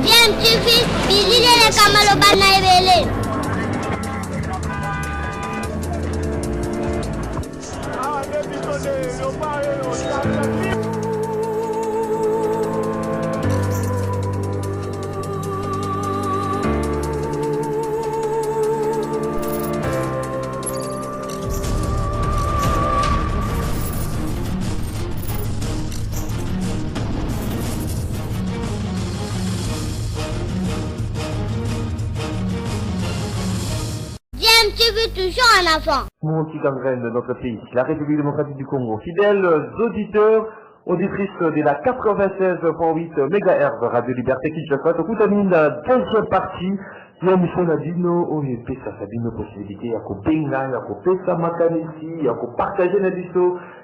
Bien, tu fais, bisous les camalobana et belé. Tu veux toujours un enfant. Mon petit gangrène de notre pays, la République démocratique du Congo. Fidèles auditeurs, auditrices de la 96.8 MHz Radio Liberté Kinshasa, tout à l'heure, la deuxième partie, il y a mission d'Adino, on est pesa Sabino possibilité, il y a qu'au Benga, il y a qu'au pesa Makanesi, il y a qu'au partager la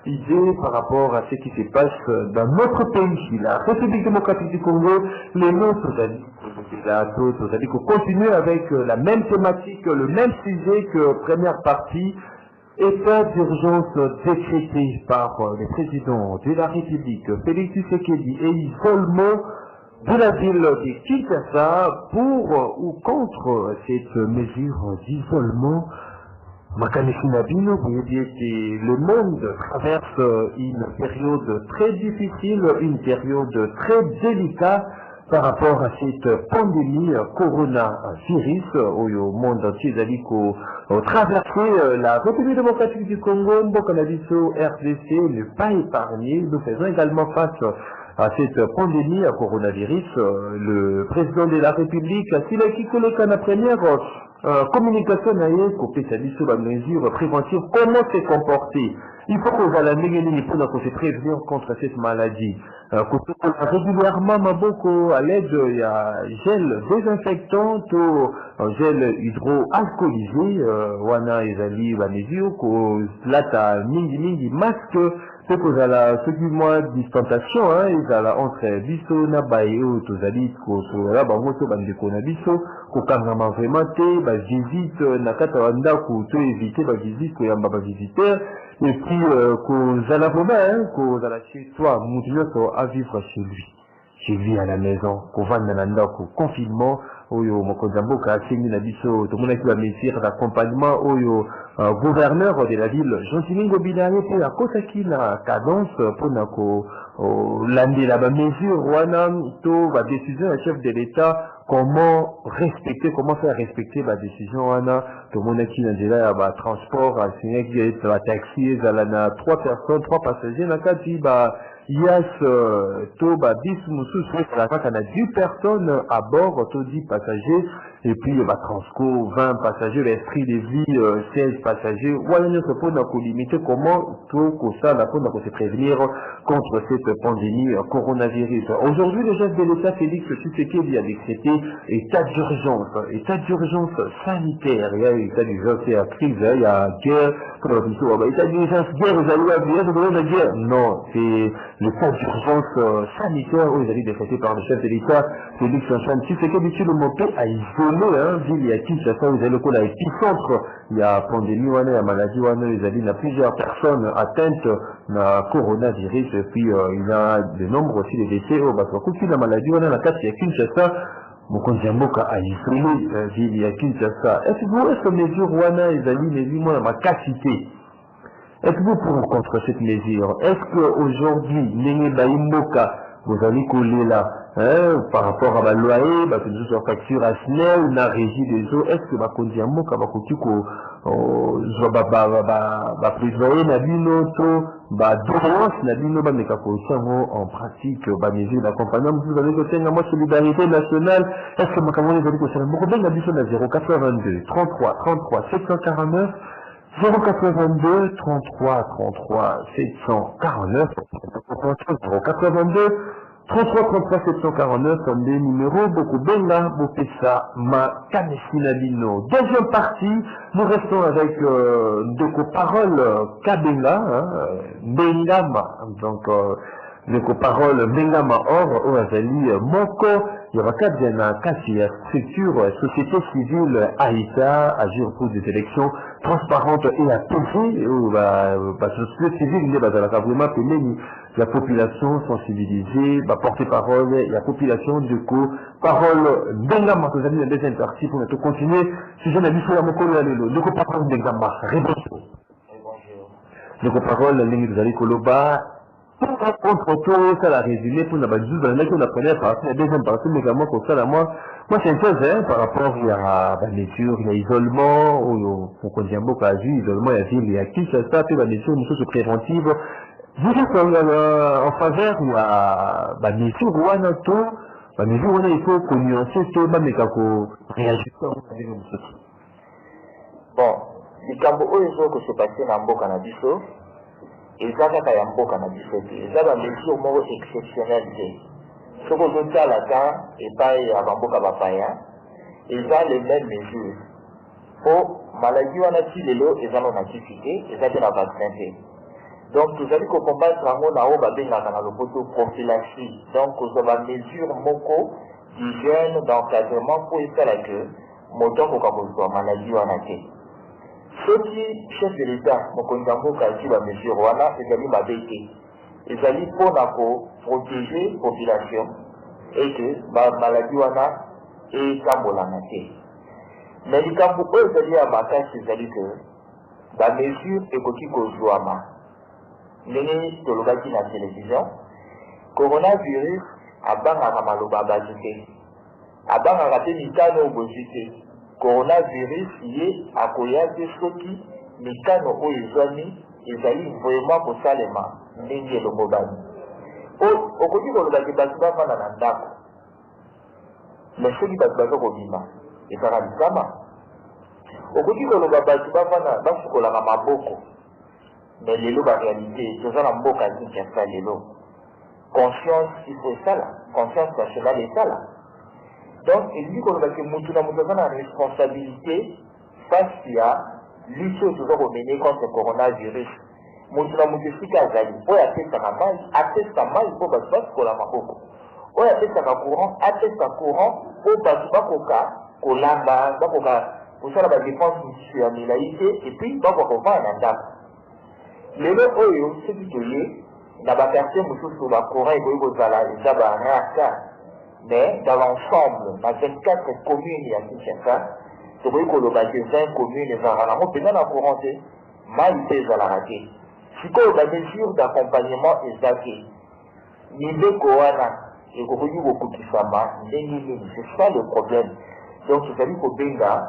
idée par rapport à ce qui se passe dans notre pays, la République démocratique du Congo, les nôtres amis qu'on continue avec la même thématique, le même sujet que première partie, état d'urgence décrété par le président de la République, Félix Tshisekedi, et isolement de la ville de Kinshasa pour ou contre cette mesure d'isolement. Makanesi Nabino, vous voyez que le monde traverse une période très difficile, une période très délicate par rapport à cette pandémie coronavirus au monde entier, c'est-à-dire traverser la République démocratique du Congo, RDC n'est pas épargné. Nous faisons également face à cette pandémie à coronavirus. Le président de la République, s'il a quitté la première communication sur la mesure préventive, comment se comporter. Il faut qu'on va la négative pour se prévenir contre cette maladie. Régulièrement, à l'aide, il y a gel désinfectant, gel hydroalcoolisé, wana ezali la mesure, là t'as mingi masque, c'est que la second distanciation, ils ont entre biso na bayo, tozali, là, bangoto bandeko na biso, kokangama vraiment te, visite, na kata wanda, to éviter, visite, koyamba visiteur, et puis, qu'aux alavomens, qu'aux ala chez toi, Moutillot à vivre chez lui à la maison, qu'au vandananda, qu'au confinement, oyo mokozamboka asengi na biso tomonaki ba mesure d'accompagnement oyo gouverneur de la ville Jean-Timingo Bilane pe akosaki na cadence pona ko landela ba mesure wana to ba décision du chef de l'État comment faire respecter la décision wana tomonaki na nzela ya ba transport asengi ba taxi ezala na 3 passagers na kati ba Yas Toba 10 moussus, on a 10 personnes à bord, 10 passagers, et puis Transco 20 passagers, l'esprit de vie 16 passagers. Voilà, nous se limiter comment tout ça la se prévenir contre cette pandémie coronavirus. Aujourd'hui, le chef de l'État Félix Tshisekedi a décrété état d'urgence sanitaire. Il y a état d'urgence, il y a crise, il y a guerre, état d'urgence, guerre, non, c'est l'état d'urgence sanitaire où ils allaient décrété par le chef de l'État, Félix Tshisekedi sur le Mopé a isolé, ville, il y a Kinshasa, vous avez le épicentre, il y a pandémie, il y a maladie, il y a plusieurs personnes atteintes na coronavirus, et puis il y a de nombreux aussi de décès, la maladie, il y a la carte, il y a Kinshasa, Mokonjamboka a isolé, ville, il y a Kinshasa. Est-ce que mesure, ils allaient les moi ma capacité? Êtes-vous pour ou contre cette mesure? Est-ce qu'aujourd'hui, Néné Baïmboka, vous allez coller là, par rapport à ma loyer, sur facture à SNEL, ou la régie des eaux, est-ce que ma Kondiamboka va continuer prévoyer na bino to d'urgence na bino meka en pratique mesure d'accompagnement vous avez côté moi solidarité nationale est-ce que makamoni vous allez ko bien na biso na 082 33 749 082 33 749 082 33 749 comme des numéros beaucoup benga bopesa ma kanesinabino. Deuxième partie, nous restons avec deux paroles kabenga, bengama, donc les paroles bengama or au azali moko. Il y aura quatre structure société civile AISA, agir pour des élections transparentes et apaisées. Société civile, il y a vraiment la population sensibilisée, porter parole, la population de co, parole d'engagement que vous avez dans la deuxième partie pour nous continuer. Si je n'ai vu sur mon collègue, de co parole d'engagement, bonjour. De co parole, la ligne de Koloba, contre tout, ça l'a résumé pour nous juste dans la première partie, la deuxième partie, mais également pour ça, moi c'est intéressant par rapport à la nature, il y a isolement, on connaît beaucoup à vue, isolement, il y a ville, il y a qui, ça, puis la nature, une chose préventive. Vous êtes en faveur ou à la nature, ou à notre, la mesure où il faut qu'on nuancer tout, mais qu'on réagisse. Bon, les Cambo, ils ont que se passer dans le cannabis, ils ont un peu cannabis, ils ont une mesure exceptionnelle. Ce qu'on veut faire là-dedans, et pas à Bamboka Bapaya, ils ont les mêmes mesures. Pour maladie, on a dit les lots, ils ont une activité, ils ont la vaccin. Donc, vous allez combattre la mode à le poteau prophylaxie. Donc, vous avez une mesure moko d'hygiène, d'encadrement pour faire la queue, moton pour soit maladie, on a dit. Ceux qui, chef de l'État, mon condamné, qui a dit la mesure, voilà, ils ont ma vérité. Ils ont pour protéger la population et que la maladie est cambolanaté. Mais les Cambos, eux, ils ont ma case, ils ont dit que la mesure est qui cause l'ouama. Nous sommes dans la télévision. Coronavirus a banga maloba bazité. A banga raté mikano obosité. Coronavirus y a koya de soki mikano o izoni ezali vraiment pour salema ndenge lo mobani. O okoti ko loba ke basuba fana na ndako. Mais soki basuba ko bima ezala bisama. Okoti ko loba basuba fana basukola na maboko. Mais les lots, la réalité, c'est ça l'amboka qui fait les lots. Conscience, il faut ça là. Conscience nationale est ça là. Donc, il dit qu'on a une responsabilité face à lutter toujours mener contre le coronavirus. Moutuna Moutesika Zali, ou à tête à mal, à tête à mal, pour battre pour la maboko. Ou à tête à courant, à tête à courant, pour battre koka, kolamba, bakoka, pour ça la défense sur la milaïté, et puis bakoka va en andap. Les lots oyo, ceux qui tournent, n'a pas personne sur la courant et pour mais dans l'ensemble, dans 24 communes, il y a Kinshasa, c'est vrai qu'on a 20 communes, les Aranamots, pendant la courant, maïté à la raté. Si qu'on a des mesures d'accompagnement exactes, niveau Koana, et qu'on a beaucoup de femmes, c'est ça le problème. Donc, il fallait qu'on benga.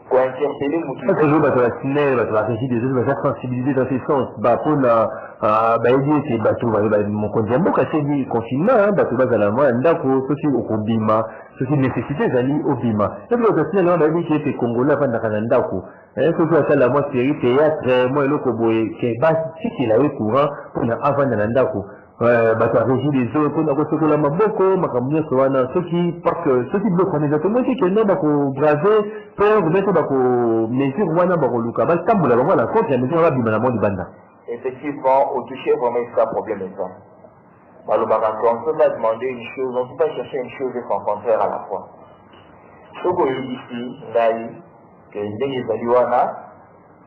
Pour interpeller mon toujours la tunnel, la régie des autres, la sensibiliser dans ces sens. Pour la c'est bateau, mon condition, c'est du confinement, bateau bas à la main, d'accord, ceci au bima, ceci nécessité d'aller au bima. Et puis le tunnel, on a dit que c'est Congolais avant d'aller d'accord. Et surtout à ça, la moitié série théâtre, moi, le Koboé, qui est bas, si qu'il a eu courant, pour avant d'aller d'accord. La régie des autres, pour la recette de la maboko, ma campagne, ceux qui, parce que ceux qui bloquent, on est exactement ce qu'il y a pour braver, pour mettre pour mesure, wana, pour le cabal, tant pour la loi, la compte, il y a mesure, la bimana, du banda. Effectivement, au toucher vraiment ça problème est ça. Alors, on ne peut pas demander une chose, on ne peut pas chercher une chose et son contraire à la fois. Ce qu'on dit ici, là, que les Baliwana,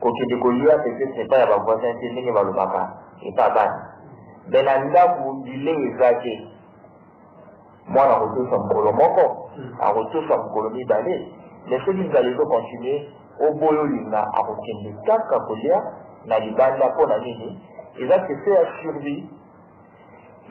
quand tu décolles, peut-être c'est pas la voisin, c'est les Balobaka, et pas ban. Mais là, vous dites les athées. Moi, on retourne sur mon colomoko, on retourne sur mon colonie d'aller. Mais ceux qui allaient continuer, au boyo, il a à retourner les 4 capolia, na libanda pour la nini, ils ont fait à survie.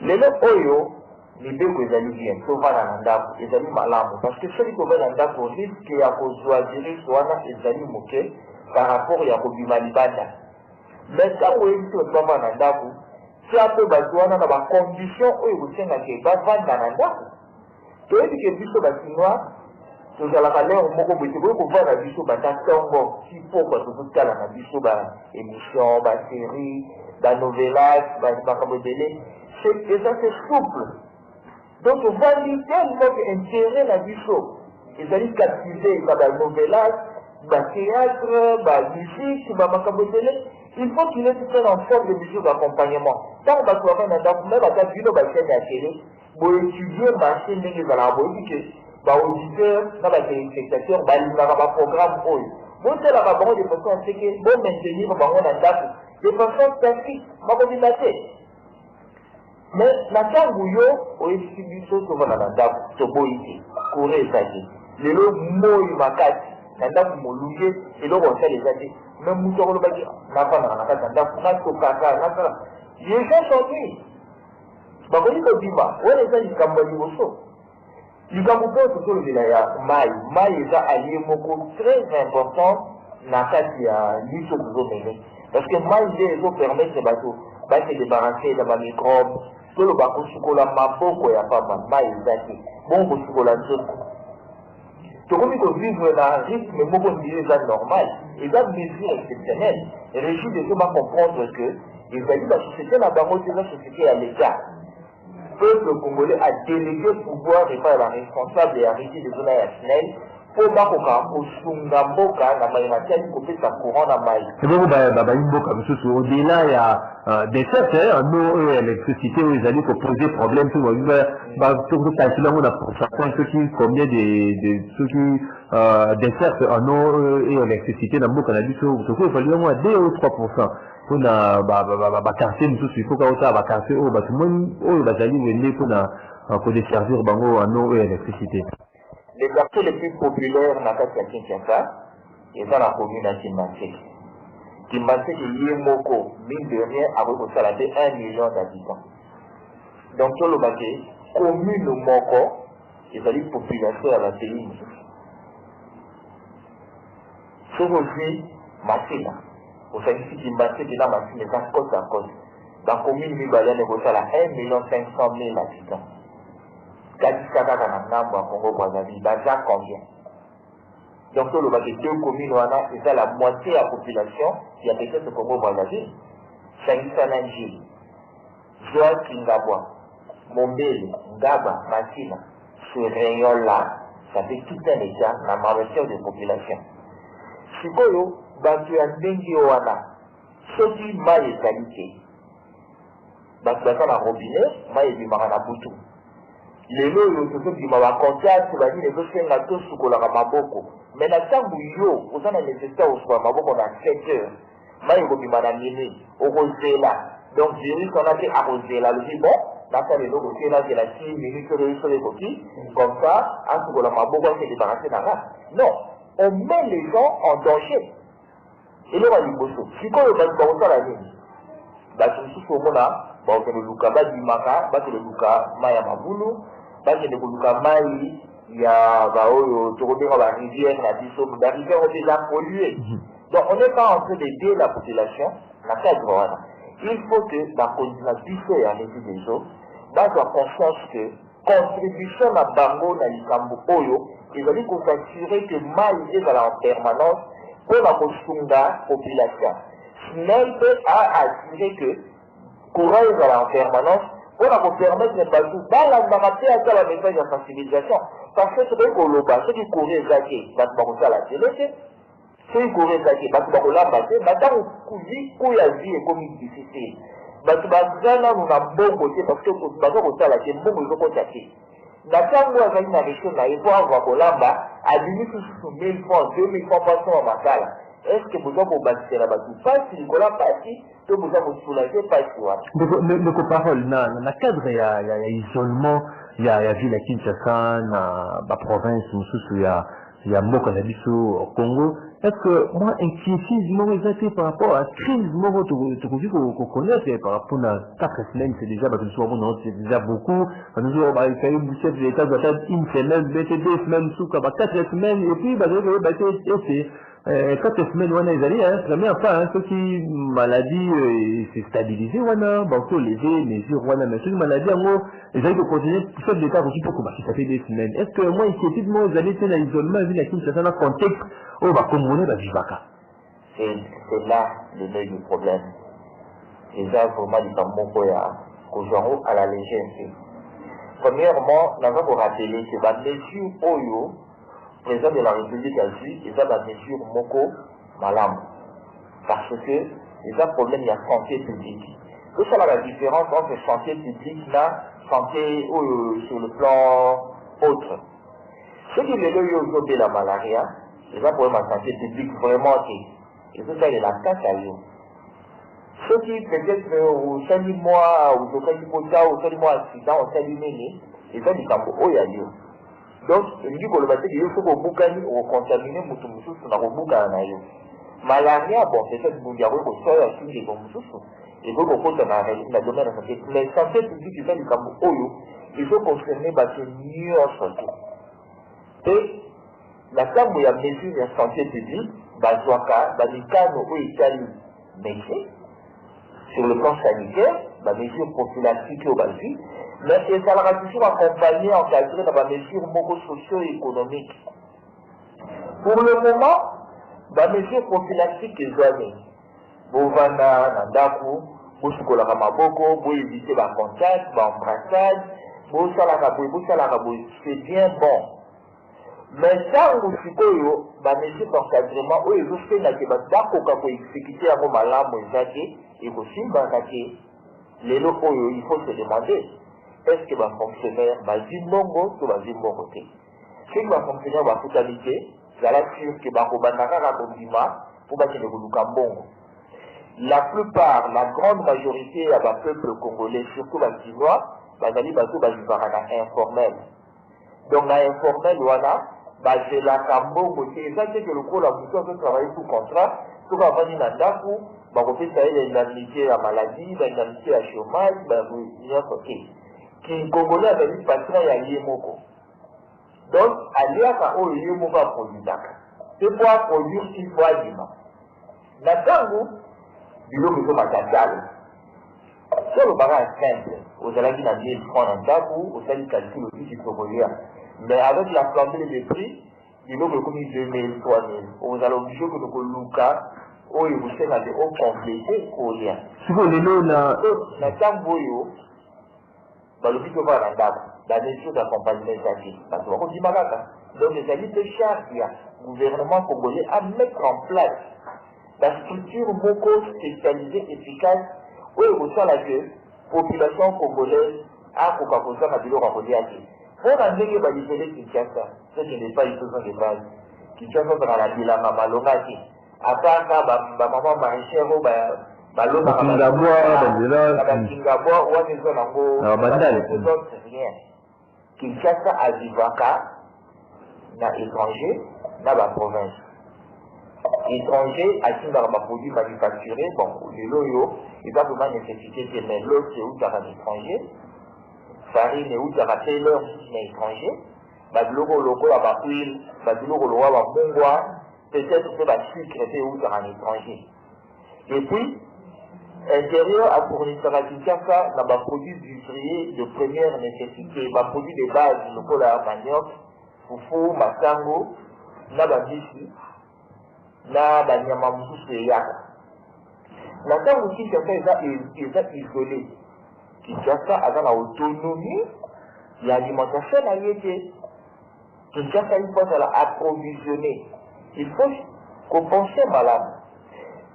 Les lots oyo, les deux que vous allez bien, souvent dans l'andap, ils allaient malamu. Parce que ceux qui sont dans l'andap, risquent à cause de la virus, ils allaient moquer par rapport à la libanda. Mais quand vous êtes dans l'andap, si un peu bateau dans la condition où vous êtes dans l'andap, tu as dit que vous êtes chinois, nous allons aller au Moko Bétébou pour voir la bicho Batango, si pour que vous êtes la bicho émission, série, novelas, Bakamodélé, c'est ça c'est souple. Donc on va lui tellement intérêt la bicho. Ils allaient captiver la novelas, théâtre, musique, Bakamodélé. Il faut qu'il ait tout un ensemble de mesures d'accompagnement. Tant que vous avez un endroit, même à la vidéo, à la télé, pour étudier, marcher, n'est-ce pas la auditeur, les spectateurs, les programmes. Vous savez, la parole de façon c'est que vous maintenir de façon tactique, vous Mais na tangu yo oyebisi biso tovanda na ndako toboyi te kure eza te lelo moi makasi na ndako molunge eloko osala eza te me moto akolobaki nafandaka na kati ya ndako natokaka nasala les gens s'ennuient bakoki kobima wana eza likambo ya liboso likambo mpe oyo tozolobela ya mai eza alie moko très important na kati ya liso tozomene parce que mai nde ezopermettre bato base débarrasser na bamicrobe tolo bakosukola maboko ya pamba mai eza te bongo kosukola nzoto tokomi kovivre na rythme moko ndie eza normal eza mesure exceptionnelle régime ezo bacomprendre que ezali basociété na bango te eza société ya l'état peuple congolais a délégué pouvoir epai ya baresponsable ya régie de zona ya snel mpo bakoka kosunga mboka na mai matiali kopesa courant na mai ebongo bayi mboka mosusu au-delà ya deserte ano oyo électricité oyo ezali kopose problème to tokalcule yango na pourcentage soki combien soki deserte ano oyo électricité na mboka na biso soki efali yango ya 2 ou 3%. mpona bakartier mosusu ifoka otala bakartier oyo bato oyo bazali wende mpona kodesservir bango ano oyo électricité. Les quartiers les plus populaires na kati ya Kinshasa eza na commune ya Kimbanseke. Kimbanseke ye moko mine de rien akoki kosala te 1 million d'habitants. Donc tolobake commune moko ezali population ya bapays mosusu. Soki ozwi Masina osangisi Kimbanseke na Masina eza côte à côte. Bacommune mibale ane kosala 1,500,000 habitants. Kadisaka na ngambo ya Congo Brazzaville, baza combien? Donc tout le bas deux communes wana eza la moitié de la population qui a peut-être le Congo Brazzaville. Sangisa Nanji, Joa Kingabwa, Mombele, Ngaba, Masina, ce rayon-là, ça fait tout un état dans la majorité de la population. Sikoyo, batu ya ndengi wana, soki mai ezalité. Batu baza na robinet, mai ebimaka na butu. Lelo oyo tozobima bacontact badi ezosenga tosukolaka maboko mais na ntango yo oza na nécessité osukola maboko na 7 heures mai ekobima na minuit okozela donc virus wana te akozela lobi bon nasala eloko te nazela 6 minutes oyo solo ekoki comme ça asukola maboko ase débarrasse nanga non on met les gens en danger eloko ya liboso sikoyo bato bakosala nini bato mosusu omona bakokende luka badimaka bakende luka mai ya mabulu bakende koluka mai ya baoyo tokobenga barivière na biso barivière oyo eza pollué. Donc on n'est pas en train d'aider la population na cadre wana. Il faut que bakonzi na biso ya régie des eaux bazwa conscience que contribution na bango na likambo oyo ezali kosassurer que mai ezala en permanence mpona kosunga population. SNEL peut assurer que courant ezala en permanence pour permettre bato balandaka te ata ba message ya sensibilisation parce que soki koloba soki courant eza te bato bakosala tele te soki courant eza te bato bakolamba te batango kuya vie ekomi difficile bato baza nanu na mbongo te parce que baza kosala te mbongo ezokota te na ntango azali na région na ye po ava kolamba abimisi susu 1000 francs 2000 francs mpasoma masala est ce que boza kobakisela bato pasi likola pasi to boza kosoulager pasi wana ndeko parole na cadre ya isolement ya ville ya Kinshasa na baprovince mosusu ya mboka na biso Congo est ce que moi inquiétude moko eza te par rapport à crise moko tokoki koconnaître par rapport na 4 semaines c'est déjà bato mosusu bamona c'est déjà beaucoup bato mosusu bakayi chef de l'état doit être une semaine bete 2 semaines suka ba 4 semaines et puis bazali koyeba te ete 4 semaines wana ezali première fois soki maladie c'est stabilisé wana bato lever mesure wana mais soki maladie yango ezali kocontinue chef de l'état koki mpo kobakisa te 2 semaines est ce que moi inquiétude moko ezali te na isolement vi na Kinshasa na contexte oyo bakongolais bavivaka. C'est là le nœud du problème. Déjà vraiment likambo moko ya kozwango à la légèreté. Premièrement naza korappeler que bamesure oyo président de la République a vu, il y a la mesure moko malam. Parce que il y a un problème, il y a santé publique. C'est ça la différence entre santé publique et santé sur le plan autre. Ce qui est le la malaria, il y a un problème en santé publique vraiment. Et c'est ça, il y a la casse à l'eau. Ceux qui peut-être au salut moi, au salut moi, au salut moi accident, au salut méné, et ça, du campo, oh, y'a yo. Donc, il dit que le matin, il faut que vous gagnez ou contaminer Moutoumoussou sur la Robuka. Malaria, bon, c'est ça, vous avez que ça, il y a des Moutoumoussou. Il faut qu'on compte dans la domaine de la santé. Mais santé publique, c'est ça, du campo, oh, yo. Il faut concerner, bah, c'est mieux en santé. Et, la table où il y a mesure de santé publique, bah, soit qu'à, bah, les cas où il y a eu métier, sur le plan sanitaire, bah, mesure prophylaxique au basique, mais ça sera toujours accompagné, encadré dans la mesure socio-économique. Pour le moment, la mesure prophylaxique est joignée. Bovana, Nandaku, Boussoukola Maboko, vous éviter la contact, l'embrassade, c'est bien bon. Mais ça, vous savez, la mesure d'encadrement, où ils ont fait la débat d'accord pour exécuter un moment là, et aussi, les locaux, il faut se demander. Est-ce que le fonctionnaire va dire bon ou va dire bon côté? Si le fonctionnaire va totalité, c'est la sûr que la plupart, la grande majorité du peuple congolais, surtout les Chinois, sont informels. Donc, l'informel, voilà, c'est la cambo, c'est ça que le coup, la mission de travailler sous contrat, tout va venir dans Dakou, ça y est, l'indemnité à maladie, l'indemnité à chômage, il y a qui Congolais avait dit parce qu'il y a Yémoko. Donc, aller à où Yémoko va produire. C'est pour produire qu'il faut aliment. Maintenant, il faut que ce soit capital. Sur le barrage simple, vous allez dire que 1000 francs en tabou, vous allez calculer aussi qu'il faut produire. Mais avec la flambée des prix, il faut que vous ayez 2000, 3000. Vous allez obliger que vous ayez Luca, où vous savez que vous complétez pour rien. Si vous voulez, là, la tamboyo, le but de voir la mesure d'accompagnement parce qu'on dit malade. Donc les amis de charge, il y a le gouvernement congolais à mettre en place la structure beaucoup spécialisée, efficace, où il vous la population congolaise a pour ça, ma ville congolaise. Pour amener les isolés Kinshasa, ce qui n'est pas une chose de base. Kinshasa dans la ville à Mamalongaki. À part ça, maman maraîchère, Kinshasa a Zivaka, na étranger, dans la province. Étranger, a qui dans ma produit manufacturé, bon, le loyo, il va vraiment nécessiter que mais l'eau, c'est où dans un étranger, farine, où dans un tailor, mais étranger, le logo à ma huile, le logo à ma bongwa, peut-être que la sucre, c'est où dans un étranger. Et puis, intérieur à fournisseur à Kinshasa, dans ma produit d'ouvrier de première nécessité, ma produit de base, le cola manioc, foufou, masango, na bandisi, na banyama moussou et yaka. Maintenant, aussi, Kinshasa est isolé. Kinshasa a dans l'autonomie, l'alimentation n'a été. Kinshasa, il faut l'approvisionner. Il faut compenser malade.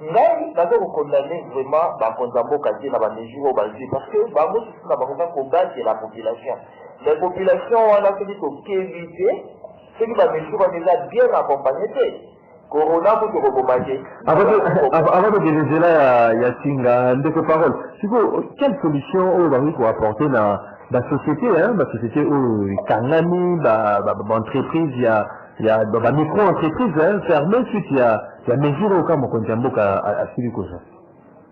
Ngai nazo condamner vraiment bakonzambo kati na mesure basée parce que bango c'est na bango combattre la population. La population on a fait que éviter c'est que la mesure on les a bien accompagnés. Corona pour te rebombarder. Avant de décider là, il y a Singa, deux paroles. Quelle solution on va pour apporter dans la société, hein, la société où Kangani, l'entreprise, il y a la micro-entreprise, fermée, ensuite il y a mesure au cas où on à suivre quoi.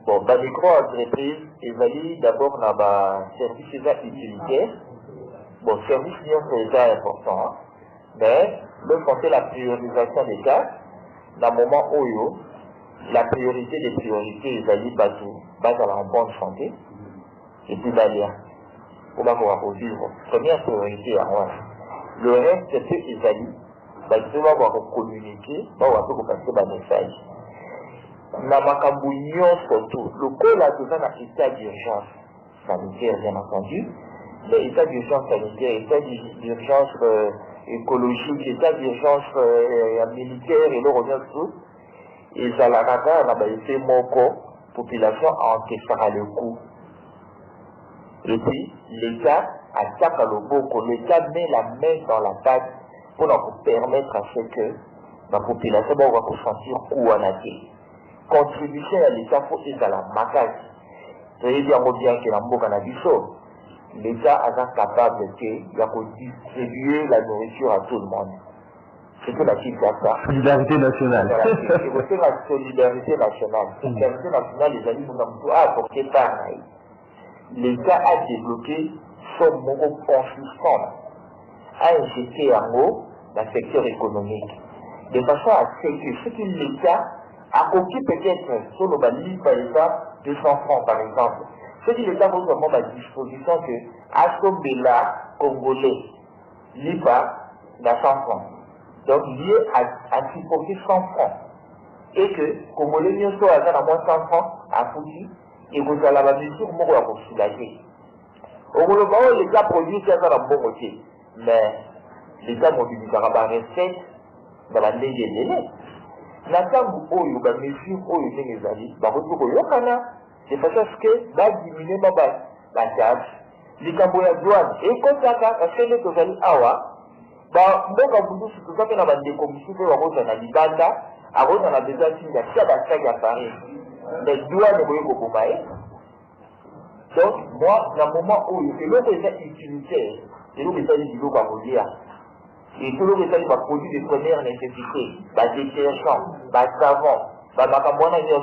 Bon, la micro-entreprise, il va d'abord dans le service utilitaire. Bon, service c'est important, mais le compter la priorisation des cas, dans le moment où la priorité des priorités, il va dire base à la bonne santé, et puis d'aller pour pouvoir vivre. Première priorité à moi. Le reste, c'est que il va dire, il va avoir communiqué, il va avoir passer le message. Na makambo surtout, le col a besoin d'un état d'urgence sanitaire, bien entendu, mais état d'urgence sanitaire, état d'urgence écologique, état d'urgence militaire, et le revient tout. Et ça la rada, fait mon population en caissera le coup. Et puis, l'État attaque à l'Oboko, l'État met la main dans la pâte pour nous permettre à ce que la population va ressentir coup en athée. contribution à l'État faut être à la maquette. C'est bien que l'État est capable de distribuer la nourriture à tout le monde. C'est que la Chine fait ça. Solidarité nationale. C'est la solidarité nationale. Solidarité nationale, les amis, nous avons apporté pareil. L'État a débloqué son mot consistant à injecter en haut dans le secteur économique. De façon à ce que l'État a coqué peut-être sur le livre, par exemple, 200 francs, par exemple. Ce qui l'État vous demande à disposition que à ce moment-là, Congolais, l'IPA, n'a 100 francs. Donc, lié à supporter 100 francs. Et que Congolais, bien sûr, à moins 100 francs, à foutu, et vous allez la mesure, moi, à vous soulager. Au moment où l'État produit, c'est un bon côté. Mais l'État mobilisera la recette dans la ligne des délais. Natangu oyo ba mesure oyo ndenge ezali bakoki koyokana de façon à ce que badimine ba charge likambo ya douane ekotaka kasele tozali awa mboka mosusu toza mpe na bandeko mosusu oyo bakozala na libanda akozala na besoin tinga tia basaki ya paris mais douane ekoki koboma ye. Donc moi na moment oyo eloko eza utilitaire eloko ezali biloko ya kolia et tout le reste des produits de première nécessité, des détergents, des savons,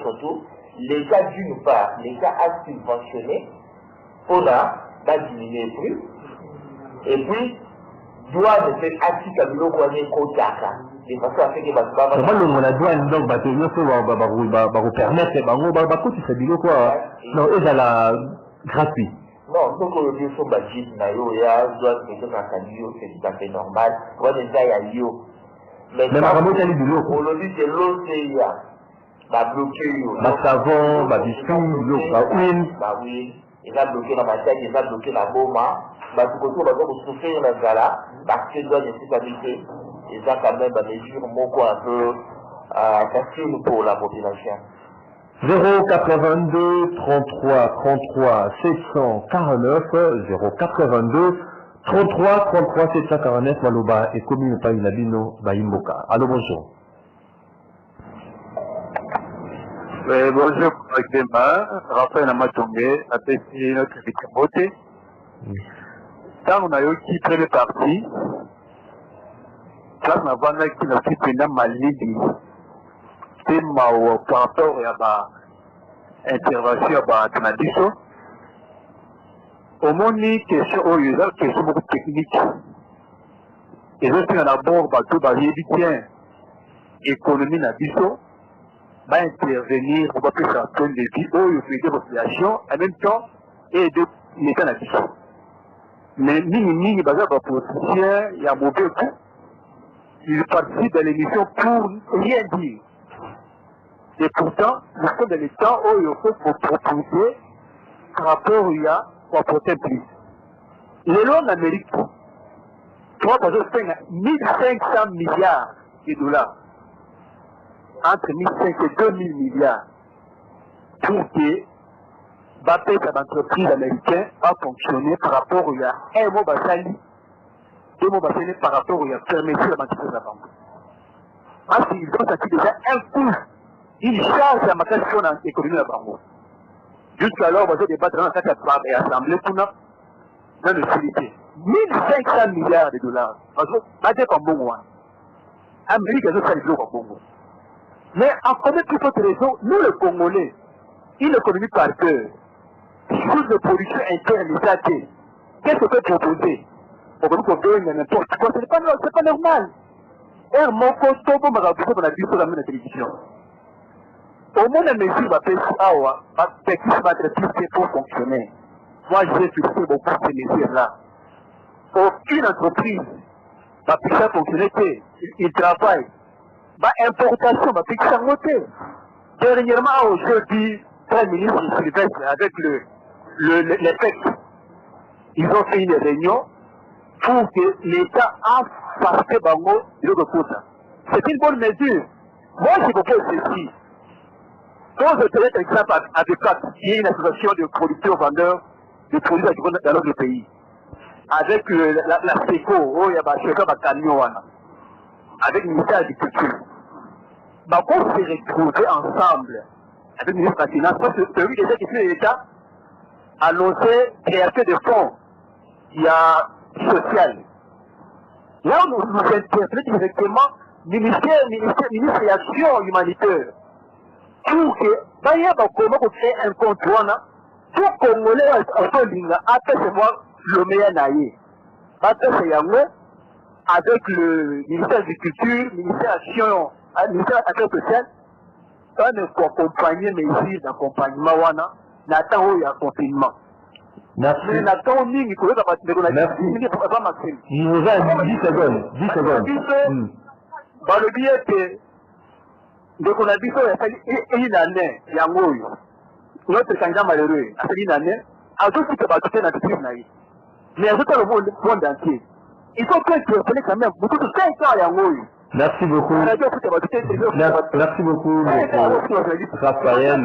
surtout, l'État d'une part, l'État a subventionné, on a diminué le prix, et puis, doit faire actif à l'eau qu'on est kotaka. De façon à ce que la douane, donc, va permettre, la gratuit. Non, donc le vieux sont bâtis, naïo, et à doit se faire un canio, c'est tout à fait normal. On est déjà à yo. Mais aujourd'hui, c'est l'eau, c'est il y a. Bah, bloqué, yo. Bah, savon, bah, biscuit, l'eau, bah, huile. Bah, oui. Il a bloqué la matière, il a bloqué la boma. Bah, tout côté, on va donc souffrir dans ce cas-là. Parce que doit nécessiter. Et ça, quand même, bah, mesure, mot, un peu, facile pour la population. 082 33 33 749 082 33 33 749 Maloba et commune Painabino Baimboka. Allô, bonjour. Bonjour, Raphaël Amatongue, apprécié notre victime. Quand on a eu qui prend le parti, quand on a vu qu'il a fait une maladie, par rapport à l'intervention de la DISO, au moins, question beaucoup technique. Et donc, on a d'abord tout l'économie de la DISO va intervenir pour faire un point de vie où il fait des populations en même temps et de l'État de la DISO. Mais Mini, il y a un mauvais coup. Il participe à l'émission pour rien dire. Et pourtant, nous sommes dans les temps où il faut proposer par rapport où il y a pour apporter plus. Les lois en Amérique, 1500 milliards de dollars, entre 1500 et 2000 milliards, pour que l'entreprise américaine a fonctionné par rapport où il y a un mot basali, deux mots basali par rapport où il y a permis la l'entreprise de la banque. Parce qu'ils ont senti déjà un coup. Il charge la matière dans l'économie de la banque. Jusqu'alors, on va débattre dans la carte et assemblée pour dans le CDT. 1500 milliards de dollars. Parce que, pas comme bon mois. Amérique, elle a fait des comme bon mois. Mais en combien plus forte raison, nous, les Congolais, une économie par cœur, sur de production interne, les AT, qu'est-ce qu'on peut proposer? Pour que nous proposions n'importe quoi, c'est pas normal. Et mon costaud, on va vous la vie sur la télévision. Au moins, la mesure va faire ça, va être plus pour fonctionner. Moi, j'ai fixé beaucoup de ces mesures-là. Aucune entreprise va faire fonctionner, il travaille. Ma importation va fixer en côté. Dernièrement, aujourd'hui, le Premier ministre Sylvestre, avec les textes, ils ont fait une réunion pour que l'État a passé Bango de l'autre côté. C'est une bonne mesure. Moi, je propose ceci. Quand je te donne exemple avec qui est une association de producteurs-vendeurs de produits agricoles dans notre pays, avec la SECO, où il y a un chauffeur de camion, avec le ministère de l'Agriculture, on s'est retrouvés ensemble avec le ministre de la Finance, parce que celui qui était de l'État annonçait création de fonds social. Là, nous interprétons directement ministère de l'Action humanitaire. Pour que, d'ailleurs, comment on fait un compte, pour que Congolais après voir le meilleur naïe. Après, c'est avec le ministère de l'Agriculture, le ministère de l'Action sociale, on est accompagné mesures d'accompagnement n'attend où il y a confinement. Merci. Mais n'attend ni il faut pas Maxime. Il nous a 10 secondes. 10 secondes. Dans le billet que donc on a dit une année, il y a notre candidat malheureux, a fait une année, à tout ce qui va tout dans le pays. Mais à tout le monde entier. Il faut que tu prennes quand même beaucoup de 5 ans il y a Merci beaucoup. Merci beaucoup, Raphaël.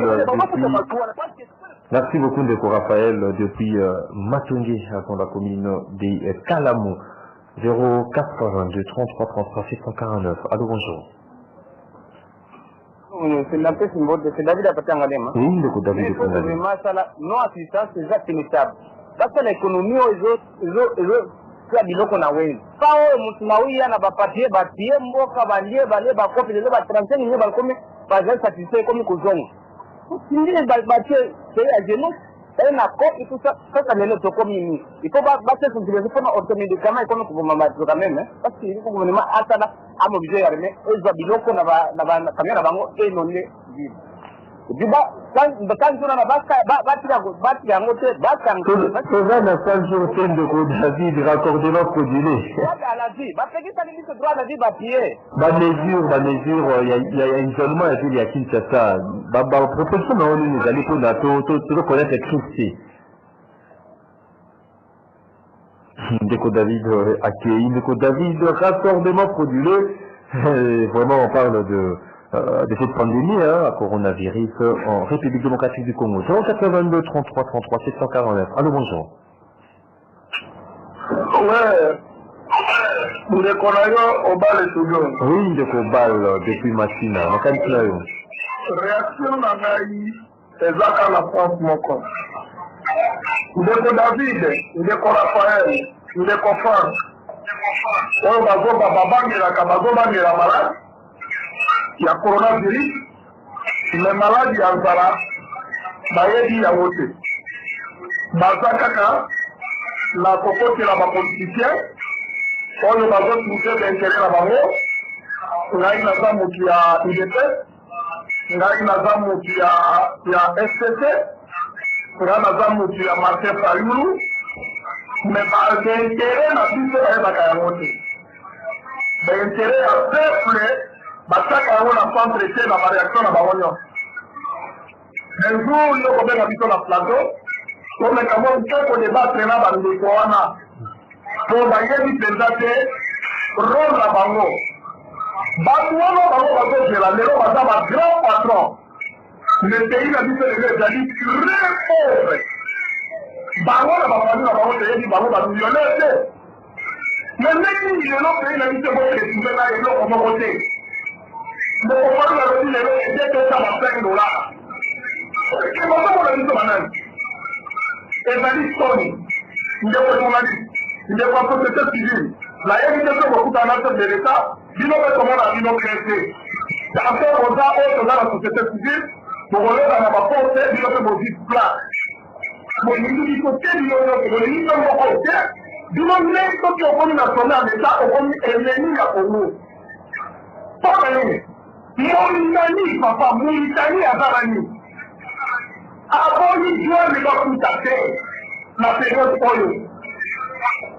Merci beaucoup, Ndeko Raphaël, depuis Matungé, dans la commune des Kalamou. 0422 33 33 649. Allô, bonjour. C'est la paix symbole, c'est David Apatangalema. Oui, Ndeko David Apatangalema. Non assistance, c'est déjà pénétrable. Parce que l'économie, ils ont biloko na wengi sao mutu mawia na bapatie batie mboka balie bale bakopi lelo ba 35 minutes balkomi baza satisfait comme kozongo singine batie c'est à genoux et na kopi tout ça ça lelo to comme ni il faut ba se sensibiliser pour auto médicament comme pour maman quand même parce que il faut gouvernement atala a mobiliser l'armée et ba biloko na ba kamera bango et non les Duba, quand tu as David, raccordement fraudulé. Mesure, il y a un isolement il y a Kinshasa. Proposition, nous allons pour la reconnaître Christ. Ndeko David accueilli, Ndeko David, raccordement fraudulé. Vraiment, on parle de cette pandémie, coronavirus en République démocratique du Congo. 082 33 33 749. Allô, bonjour. Ouais, nous reconnaissons au bal et toujours. Oui, Ndeko Bal depuis Machina. Réaction n'a pas eu, c'est ça qu'à la France, mon corps. Ndeko David, Ndeko Raphaël, Ndeko Franck. On va voir Babangela malade. Il y a coronavirus, les malades ya nzala bayebi ya wote baza kaka na kokotela bapoliticien oyo bazotrouve baintere na bango ngai naza motu ya UDP ngai naza motu ya SCC ngai naza motu ya Martin Fayulu mais baintere na biso bayebaka yango te baintere ya peuple basaka yango na centre te na bareaction na bango nyonso un jour yo kobenga biso na plateau tomeka mo nke kodebatre na bandeko wana po bayebi mpenza te role na bango bato wana bango bazozela lelo baza bagrand patron le pays na biso lelo ezali très pauvre bango na bafami na bango teyebi bango bamillionnaire te me ndenge lelo pays na biso boretrouve na eloko moko te mais on parle de la vie, il y a que ça va $5. Et comment on a dit ça maintenant? Et ça dit Sony, il y a pas de journaliste, il y a pas de société civile. La réalité que beaucoup d'analyses de l'État, dis-nous comment on a dit nos créés. C'est un peu comme ça, on a la société civile, pour on est dans la porte, dis-nous que vous dites plat. Mais il dit que c'est dis-nous que vous dites dis-nous même ceux qui ont connu national d'État, ont connu ennemi à Congo. Pas rien. Mauritanie, papa, Mauritanie à Zarani. Avant, il doit les contacter la période Oyo.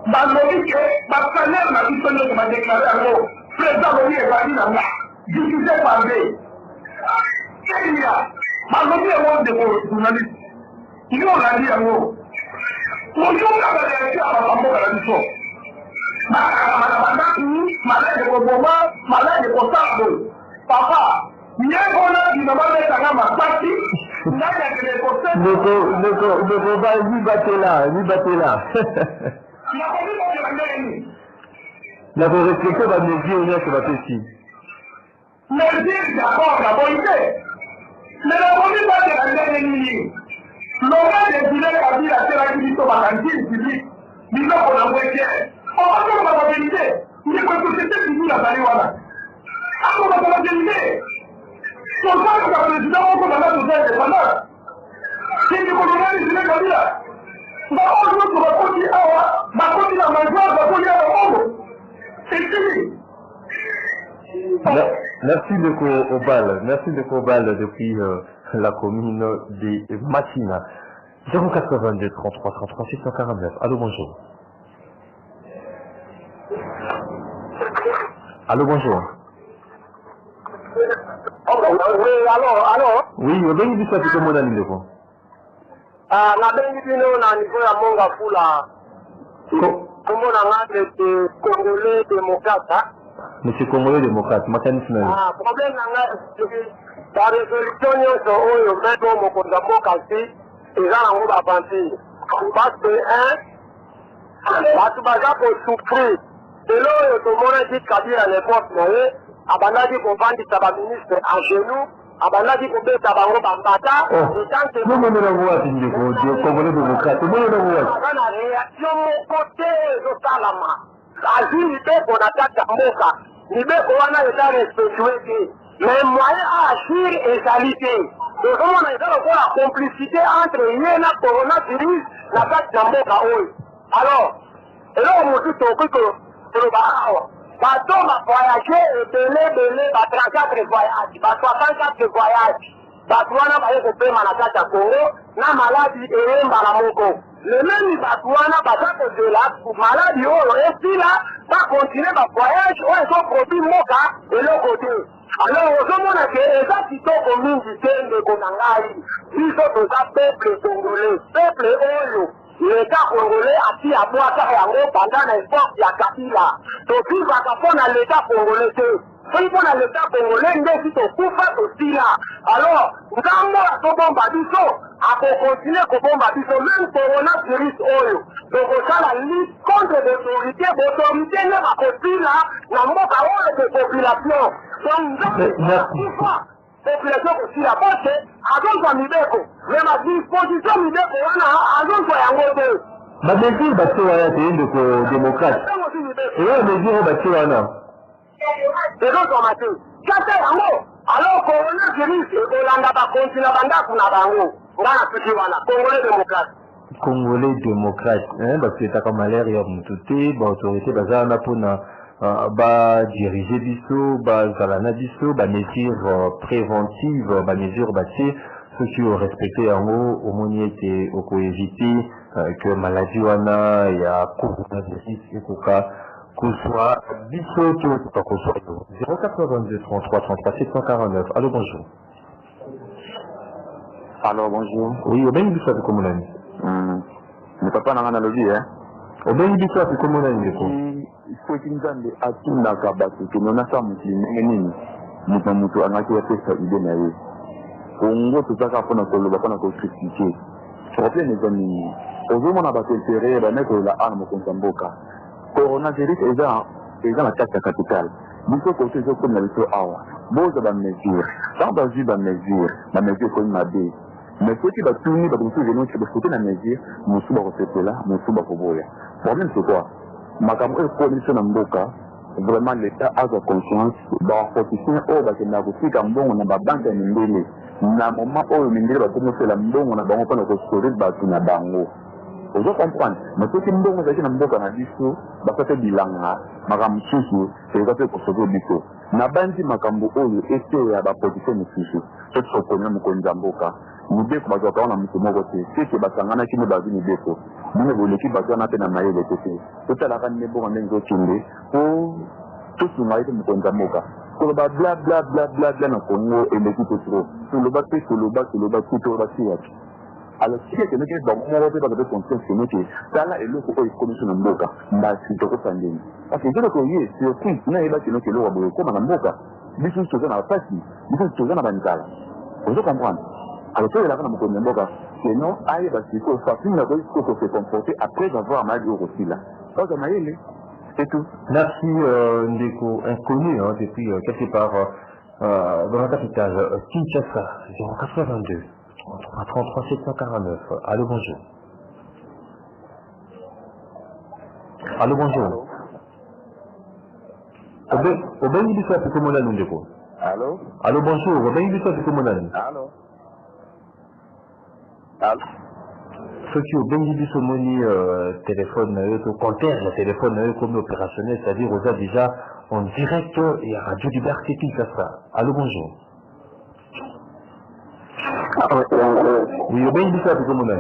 Dans le dit que ma salaire m'a dit que m'a déclaré à l'eau. Président Loni est parti là-bas. Diffusé par des. Kenya, ma lobby est moins de journalistes. Ils ont la dit à l'eau. Bonjour, la réalité à ma femme à la mission. Malade de Boboma, malade de Kotabo. Papa, bien qu'on a dit que je ma partie, ne pas lui battre là. La respecter la mesure, on est sur la petite. Mesure, d'accord, la bonne idée. Mais la police va te la dernière. L'homme des filets a dit la terre qui dit sur la cantine publique. Disons qu'on a moins cher. On va faire la vérité. Il est que c'était fini la Taliwana. On va faire la vérité. Son temps que le président, on va faire la indépendance. C'est du colonel, il est comme ça. On va continuer à manger, on va continuer à manger. C'est fini. Merci de Kobal depuis la commune de Matina. 082 33 33 649. Allô, bonjour. Allô, bonjour. Oui, allô. Oui, on vient du ça tout le monde à l'île. Na bengi bino na niveau ya monga fula. Comment on a des Congolais démocrates? Monsieur Congolais démocrate, mécanisme. Problème la résolution nyonso oyo meto mokonzi mboka si eza nango bapanti parce que bato baza kosouffrir lelo oyo tomonaki Kabila l'époque na ye abandaki kovandisa baministre en genou abandaki kobeta bango bambata na réaction moko te ezosalama azwi mibeko na kati ya mboka mibeko wana eza respectue te mais moyen à agir ezali te tozomona eza lokola complicité entre ye na coronavirus na kati na mboka oyo alors eloko mosusu tokoki koloba awa bato bavoyage ebele ba 34 voyage ba 64 voyage bato wana baye kopema na kati ya Congo na maladi eyemba na moko lemeni bato wana baza kozela maladi oyo esila bakontinue bavoyage oyo ezoproduit mboka eloko te alors ozomona ke eza kitoko mingi te ndeko na ngai biso toza peuple congolais peuple oyo l'État congolais ati abwaka yango pendant na époque ya Kabila tobivaka mpo na l'État congolais te soki mpo na l'État congolais ndesi tokufa tosila alors ntango azobomba biso akokontinue kobomba biso même coronavirus oyo tokosala lutte contre l'autorité bautorité nde bakosila na mboka oyo de population donc nzokufa population kosila pote azozwa mibeko me madisposition mibeko wana azozwa yango te bamesure batie wana te ndeko démocrate eya mesure batie wana ezozwama te kata yango alors coronavirus ekolanda bakontina bandako na bango nga na tuki wana congolais démocrate bakietaka malaire ya motu te baautorité baza wana mpona badirige biso bazala na biso bamesure préventive bamesure batie soki orespecte yango omoni ete okoevite que maladie wana ya coronavirus ekoka kozwa biso to ekoka kozwa yo 082 33 33 749. Allô, bonjour. Alors bonjour. Oui, obengi biso api komonani. Ne papa nanga na lobi obengi biso api komonani ndeko. Soki nzambe atindaka bato kenonasa mokili ndenge nini moto na moto angaki apesa ide na ye kongo tozaka mpona koloba mpona kokritike problème eza nini ozomona bato intere bamekolela ana mokonzi ya mboka coronavirus eza na kati ya capitale biso kote ezokomi na biso awa boza bamesure ntango bazwi bamesure ekomi mabe mais soki batuni bato mosusu enoki bafote na mesure mosusu bakosepela mosusu bakoboya problème c'est quoi makambo oyo ekoli biso na mboka vraiment l'état azwa conscience baforticien oyo bakendaka kofika mbongo na babanke ya mindele na moment oyo mindele bakomosela mbongo na bango mpona kosauve bato na bango ozo comprendre mais soki mbongo ezalaki na mboka na biso basate bilanga makambo mosusu eza mpe kosauve biso na bandi makambo oyo eteya bapolitien mosusu soki tokomi na mokonzi ya mboka mibeko bazwaka wana moto moko te seke basanganaki nde bazwi mibeko bino boleki bato wana mpe na mayele te te totalaka nde bongo ndenge tokende po tosunga ye te mokonzi ya mboka koloba blablabla na kongo eleki te tro toloba mpe toloba toloba teyaki alors siki ekendeki bango moko mpe baza mpe conscience kenoke tala eloko oyo ekomi so na mboka mbasi tokosa ndenge parce ezoloko ye surprise nayeba kenoke eloko boye ekoma na mboka biso toza na bapasi biso toza na banzala ozo comprendre alors toi, il a vraiment mon mboka sinon aille parce qu'il faut faire une chose pour se comporter après avoir mal au aussi là donc c'est tout. Merci Ndeko inconnu depuis quelque part dans la capitale, Kinshasa, 082 33 749. Allô, bonjour. Allô, bonjour. Obengi bisa pikomona nundeko. Allô? Allô, bonjour. Obengi bisa pikomona. Allô? Allô? Ce qui obengi bisa moni téléphone, compteur le téléphone comme opérationnel, c'est-à-dire aux déjà en direct et à Radio Liberté Kinshasa. Allô, bonjour. Oui, obengi bisa pikomona.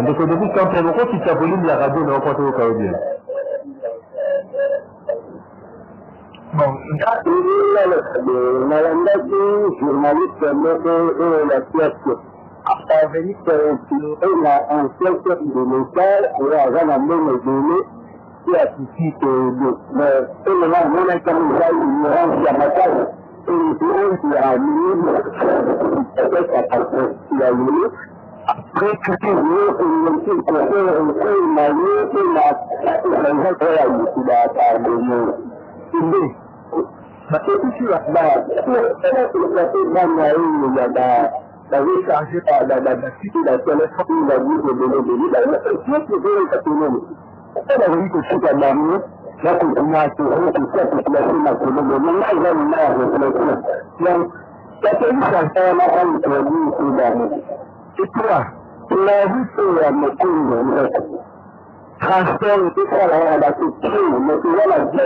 Ndeko depuis quand on a qui t'a volume la radio mais on compte au cas où bien. Bon, journaliste la pièce a venu un secteur de local et à un même donné qui a suffi de mais mon intermédiaire ignorance à ma case et le qui a amené avec la personne qui a amené après que tu veux que le conseil il m'a dit il a pardonné parce que tu vas là la recharger par la téléphone il a dit de donner de lui d'ailleurs c'est ce que je veux elle a dit que tout à l'année là continue à se faire pour placer ma commande maintenant il va venir à réfléchir donc ça fait une chanson là on introduit tout d'année et toi la vie c'est à me connaître transport et tout ça là on va se tuer mais tu vois la vie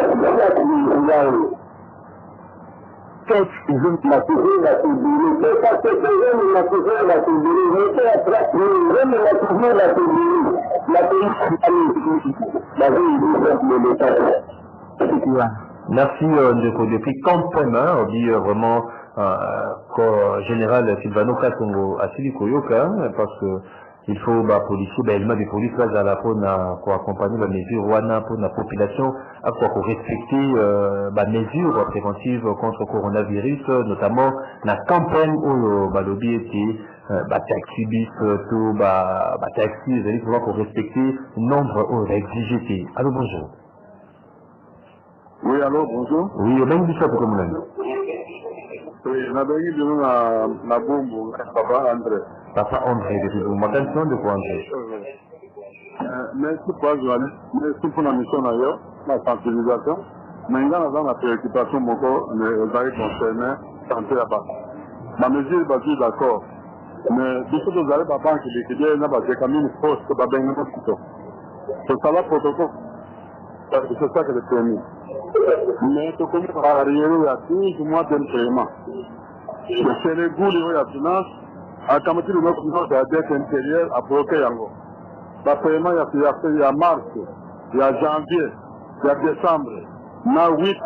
ils ont la toujours la sécurité, parce que ils ont toujours la sécurité, après, ils ont toujours la sécurité, la sécurité, Merci depuis Campana, on dit vraiment général Silvano Katongo à Silikoyoka, parce que il faut policier, élément de police là à la pour accompagner la mesure pour la population à pour respecter les mesures préventives contre le coronavirus, notamment la campagne où lobby était taxi bis tout taxi, il faut pour respecter le nombre exigé. Allô, bonjour. Oui, allô, bonjour. Oui, on a une question pour vous. Oui, on a besoin na bombe, Papa André. Papa André, depuis vous m'attendez de quoi André? Merci pour la journée, merci pour la mission d'ailleurs, la sensibilisation. Mais il y a la préoccupation, les arrivent concernés, santé là-bas. Ma mesure est basée d'accord. Mais tout ce que vous allez à banque, il y a quand même une force qui va bien nous quitter. C'est ça le protocole. C'est ça que j'ai permis. Mais tout comme ça, il y a tout mois d'un paiement. C'est les goûts de la finance. À commettre le nom de la dette intérieure à bloquer Yango. Le paiement, il y a mars, il y a janvier, il y a décembre. Il y a 8,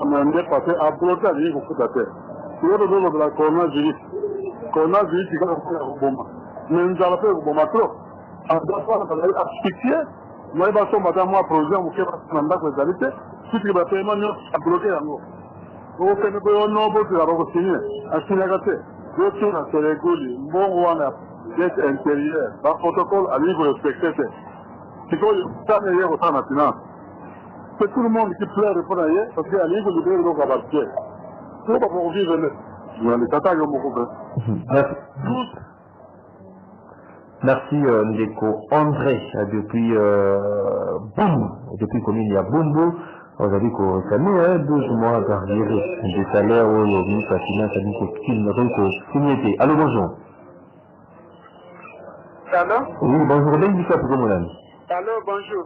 on a dépassé à bloquer les gens qui sont c'est le de la coronavirus. Coronavirus, c'est quand on fait un bon. Mais nous allons faire un bon macro. En deux fois, on va asphyxier. Moi, je vais faire un projet, on va faire un mandat de qualité. Si tu vas paiement, à bloquer Yango. Vous faites un peu de nombre de la signer. À signer. D'autres sont les goûts, bon ou en dette intérieure, le protocole à livre respecté. C'est que ça n'est rien au temps national. C'est tout le monde qui peut répondre à hier, parce qu'à livre libéré donc à partir. Tout va pour vivre le. Merci Ndeko André depuis Boum, depuis combien il y a Boumbo. On a dit qu'on s'est 12 mois d'arriéré des salaires au ministre de la Finance a dit qu'il signé. Allô, bonjour. Allô? Oui, bonjour. Ben Bissap pour mon ami. Allô, bonjour.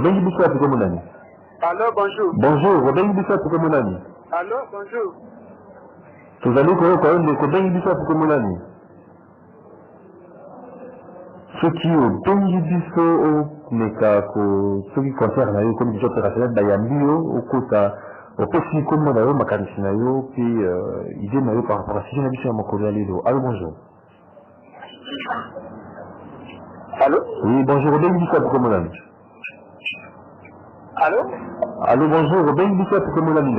Ben Bissap pour mon ami. Allô, bonjour. Bonjour, Ben Bissap pour mon ami. Allô, bonjour. Vous allez quand même de Ben Bissap pour mon ami. Ce qui est Ben Bissap mais ce qui concerne comme des opérationnels d'Ayambio, au côté au possible comme on a eu ma caricinayo, puis idée n'a eu par rapport à ce que j'ai dit à mon collègue. Allô, bonjour. Allô? Oui, bonjour, Ben Bissap pour mon ami. Allô? Allô, bonjour, Ben Bissap pour mon ami.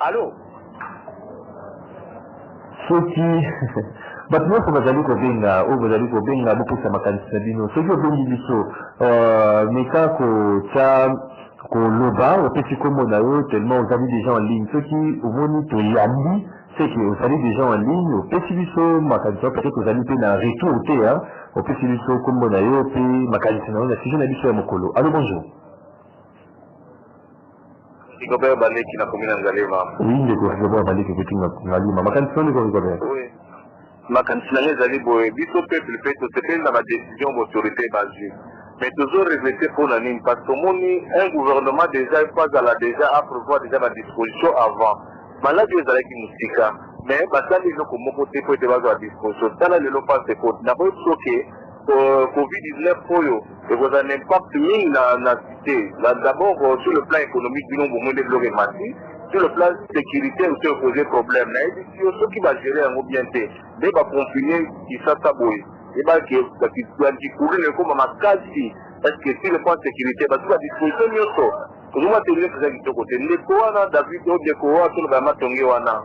Allô? Ce qui maintenant que vous allez kobenga ou vous allez kobenga beaucoup ça makanisa bino ce que vous dites mais quand que ça koloba opesi kombo na yo tellement ozali déjà en ligne soki omoni toyambi c'est que ozali déjà en ligne opesi biso makanisi peut-être ozali mpe na retour te opesi biso kombo na yo mpe makanisi na yo na sujet na biso ya mokolo. Allo, bonjour. Rigobert Baleki na commune Ngalema. Oui, ndeko Rigobert Baleki kuti ngalima makanisi ndeko Rigobert. Oui. Makanisi na ezali boye biso peuple pe tosepeli na décision d'autorité basée. Mais toujours regretter pour la ligne parce que un gouvernement déjà déjà à prévoir déjà ma disposition avant. Malgré les avec Moussika, mais basali no comme côté pour être à disposition. Ça là le pas c'est pour d'abord choqué Covid-19 pour eux et vous un impact mine na cité. D'abord sur le plan économique nous avons développé massif. Sur le plan sécuritaire aussi poser problème. Mais ceux qui va gérer un bien té, mais va confiner qui ça boy. Et bien qui doit découvrir comme ma quasi parce que si le point de sécurité parce que la disposition mieux nous va tenir que ça qui côté les coana David de coa sur le matonge wana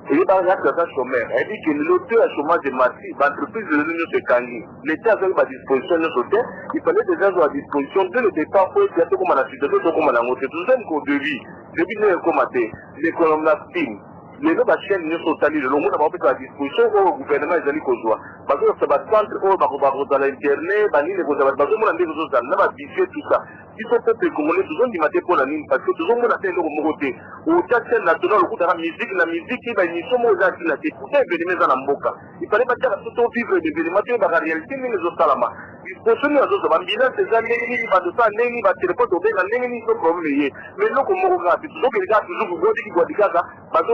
et il va y avoir un chômeur elle dit que l'auteur à chômage de massif l'entreprise de l'union se kangi l'état avait à disposition de côté il fallait déjà à disposition de le départ pour être comme la situation comme la montée tout ça qu'on devit de commenter l'économie les autres chaînes ne sont allées le monde a pas à disposition au gouvernement ils allaient causer parce que ça va centre au dans l'internet bani les causes parce que mon andé nous ça n'a pas difficile tout ça ils sont peut-être comme les toujours du matin pour la ligne parce que toujours mon atteint le côté au chaîne nationale au coup de la musique qui va ni somo aux la tête tout ça événement dans mboka il fallait pas dire tout vivre des événements dans la réalité mais les autres salama il faut se mettre aux ambulants ces années ni va de ça ni va téléphone au bien ni so problème mais non comme on regarde toujours que les gars toujours vous dire quoi dire ça parce que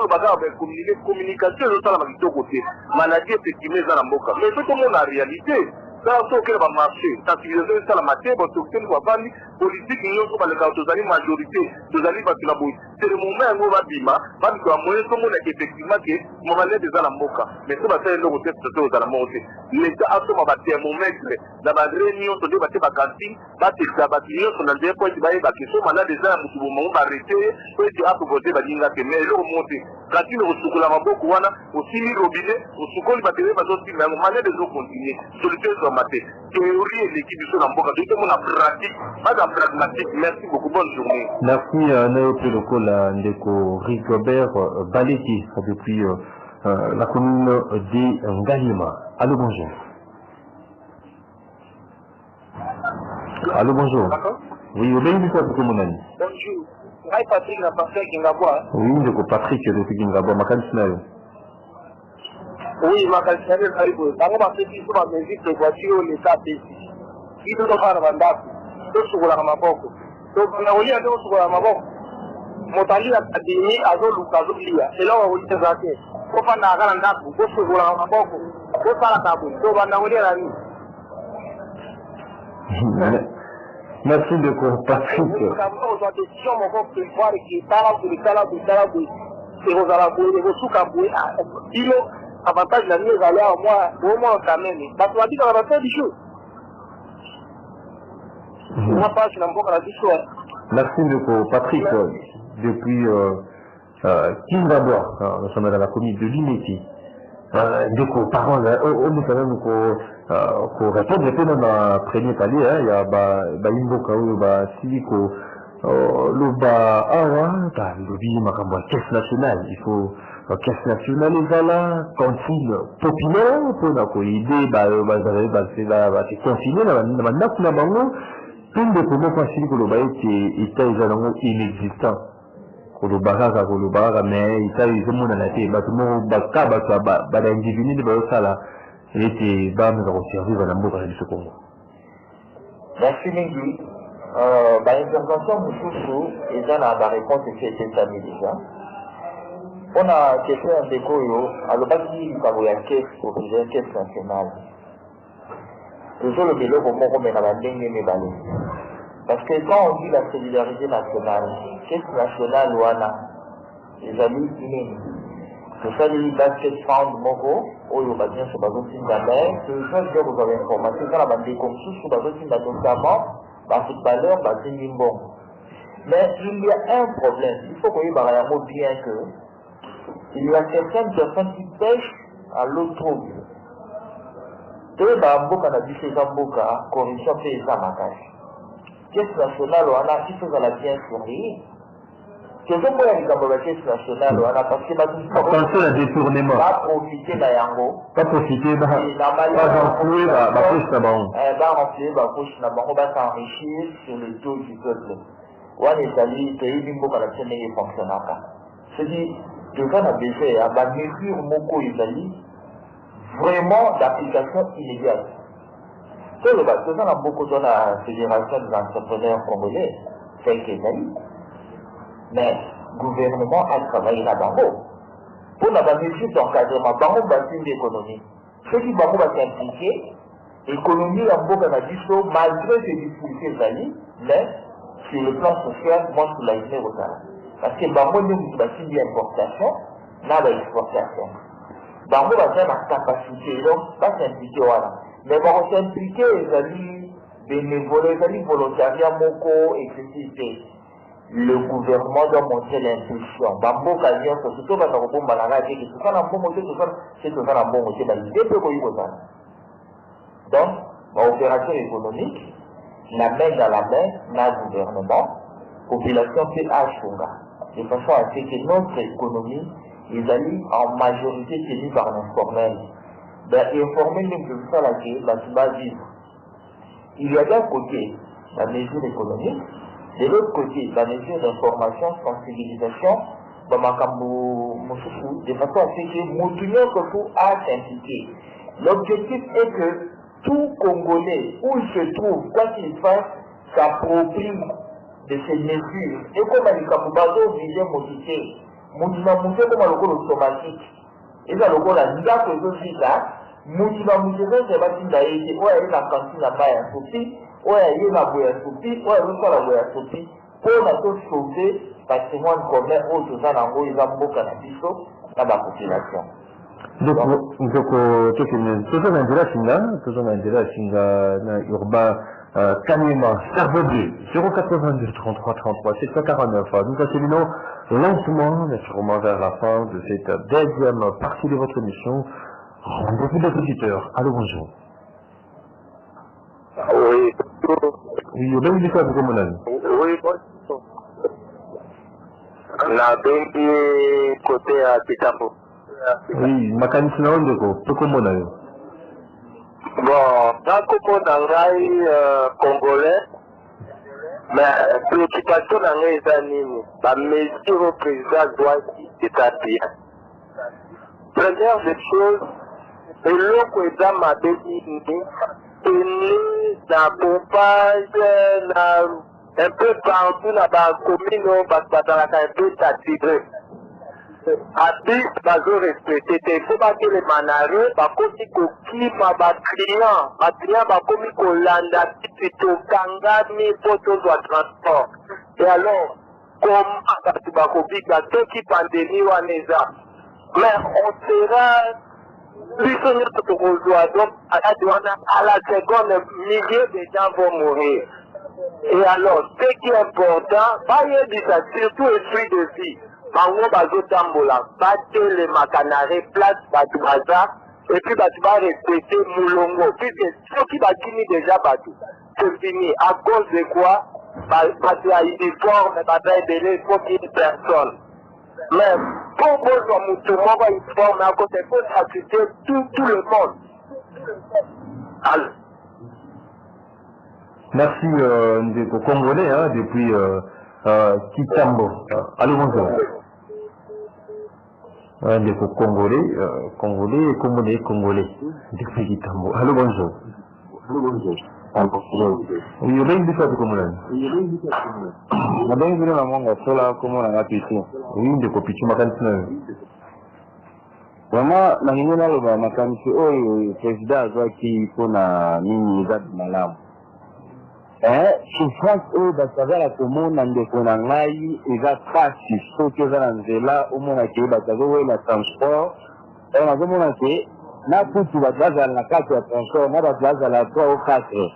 communication de ça la côté maladie effectivement dans la mboka mais tout le monde en réalité ça auquel va marcher sensibiliser ça la matière parce que nous va parler politique nous sommes les cas tozali majorité tozali ba kila boy c'est le moment où va bima va que moyen tout monde effectivement que mon malade des la mboka mais ça va faire le côté tout dans la montée l'état a tout va thermomètre dans la réunion to débattre ba cantine ba texta ba client sur le point ba ba que so malade des la mutu moment va arrêter pour être à proposer ba dinga que mais le remonter quand il resukula maboko wana aussi mi robinet osukoli ba télé ba aussi mais malade des autres continuer solution maté théorie et l'équipe sur la mboka tout le monde en pratique pas en pragmatique. Merci beaucoup, bonne journée. Merci Naope Lokola Ndeko Rigobert Baleki depuis la commune de Ngalima. Allô, bonjour. Allô, bonjour. Oui, au béni quoi pour mon ami. Bonjour. Moi Patrick na Patrick Ngabwa. Oui, Ndeko Patrick depuis Ngabwa Makansinayo. Oui, Makansinayo karibu. Bango ba petit sur la musique de voiture les cas ici. Qui doit faire bandako. Tosukula maboko to na olia ndio tosukula maboko motali akademi azoluka azolia ela wa ulite zake ko fana agala ndaku tosukula maboko ko sala tabu to bana olia la ni. Merci de quoi Patrick. Quand on a décision mon corps de voir qui parle de et vous allez vous suka boué ilo avantage la mise à l'air moi au moins quand même parce que dit qu'on va faire du show. Merci beaucoup Patrick depuis Kingabois, nous sommes dans la commune de Limeti. Donc parole, on quand même qu'on répondre un peu dans la première palier, il y a Imboka ou Siliko, Loba Awa, le Makambo, caisse nationale, il faut caisse nationale est là, cantine populaire, pour la idée, c'est confiné, la bango. Tout le monde facile que le bail était inexistant. Que le barrage, mais il s'agit de mon année, tout le monde bat l'individu de ça il était bas mais au service de la mort de ce Congo. Merci Mingi. L'intervention de Chouchou et dans la réponse qui a été donnée déjà. On a question un déco à l'objectif de la caisse nationale. Toujours le vélo pour moi dans la ligne parce que quand on dit la solidarité nationale, qu'est-ce nationale wana les amis inés nous saluons basket fund moko oyo bazien sur bazo sindamer que je vous avez information dans la bande comme sous bazo sindamer notamment bas footballeur bazin bon mais il y a un problème il faut qu'on y barayamo bien que il y a certaines personnes qui pêchent à l'autre trouble. Mboka na biso eza mboka corruption mpe eza makasi caisse nationale wana il faut la bien surveiller. Toujours pour les gamins de la caisse nationale wana parce que attention à détournement. Va profiter na yango. Pas profiter pas remplir la poche na bango. Va remplir la poche na bango, va s'enrichir sur le dos du peuple. Wana ezali pays bimboka na tiene et fonctionnaka. C'est-à-dire devant la BG à la mesure moko ezali vraiment d'application immédiate. C'est le bas, on a beaucoup dans la fédération des entrepreneurs congolais, c'est qu'ezali. Mais le gouvernement a travaillé là-bas. Pour la mesure d'encadrement, bango bâtiment d'économie. Ceux qui bango va s'impliquer, l'économie en beaucoup a dit ça, malgré ces difficultés d'ali, mais sur le plan social, moi je l'ai fait au Ghana. Parce que bango nous bâtiment d'importation, n'a pas d'exportation. Bango va faire la capacité, donc pas s'impliquer voilà. Mais bango s'impliquer, les amis bénévoles, les amis volontariat, moko, etc. Le gouvernement doit montrer l'impulsion. Bambo Kalion, surtout dans le bon balanga, c'est tout ça, c'est tout ça, bon côté, l'idée peut y avoir. Donc, l'opération économique, la main dans la main, le gouvernement, population fait Ashunga, de façon à ce que notre économie est allée en majorité tenue par l'informel. Informel, nous ça là que va vivre. Il y a d'un côté la mesure économique. De l'autre côté, la mesure d'information, sensibilisation, de façon à ce que Moutounion Kofu a s'impliqué. L'objectif est que tout Congolais, où il se trouve, quoi qu'il fasse, s'approprie de ces mesures. Et comme il y a un visé motivité, Moutouna Mouté comme un logo automatique. Et là, le logo, la Nida Kofu, Moutouna Mouté, c'est la cantine à Baye à Sophie. Ouais, il y a la boya soupi, ouais, il y a la boya soupi, pour la tout sauver, patrimoine commun, autres gens en haut, ils ont beaucoup de biseaux dans la population. Donc, toujours un Singa, urbain, Kanyema, Cerveau-Bleu, 082 33 33 749. Nous acheminons lentement, mais sûrement vers la fin de cette deuxième partie de votre émission. Rendez-vous des auditeurs. Allô, bonjour. Oui. Oui, on a eu quoi pour mon ami? Oui, bon. La bengi côté à Kitambo. Oui, makanisi na ondeko, toko mona yo. Bon, dans le congolais, mais préoccupation dans les années, la mesure au président doit être bien. Première des choses, et l'autre est dans ma décision. Na pompage un peu partout dans la commune parce que un peu saturé. Abi bazo respecté il faut pas que les manareux ba komi ko climat ba client ba komi ko landa plutôt kangami poto de transport. Et alors comme tu ba ko big la qui pandémie waneza. Mais on sera donc à la seconde, milliers de gens vont mourir. Et alors, ce qui est important, surtout esprit de vie, bango bazo tambola, batte les macanarés, place batu baza, et puis batu va respecter Moulongo, puisque ceux qui battent déjà batu, c'est fini. À cause de quoi? Parce qu'il y a uniforme, il faut qu'il y ait personne. Mais pour besoin de moi, il faut à côté pour assister tout le monde. Alors. Merci Ndeko Congolais hein, depuis Kitambo. Allô, bonjour. Ndeko Congolais depuis Kitambo. Allô, bonjour. Oui, on a une différence comme on a bien vu la manga sola comme on a pu tout. Oui, de copie tu m'as vraiment na ngina loba makanisi oyo président azwaki mpona nini eza malamu souffrance oyo basazala komona ndeko na ngai eza pasi soki oza na nzela omona ke bato azowela transport nazomona ke na kutu bato bazala na kati ya transport na bato bazala 3 ou 4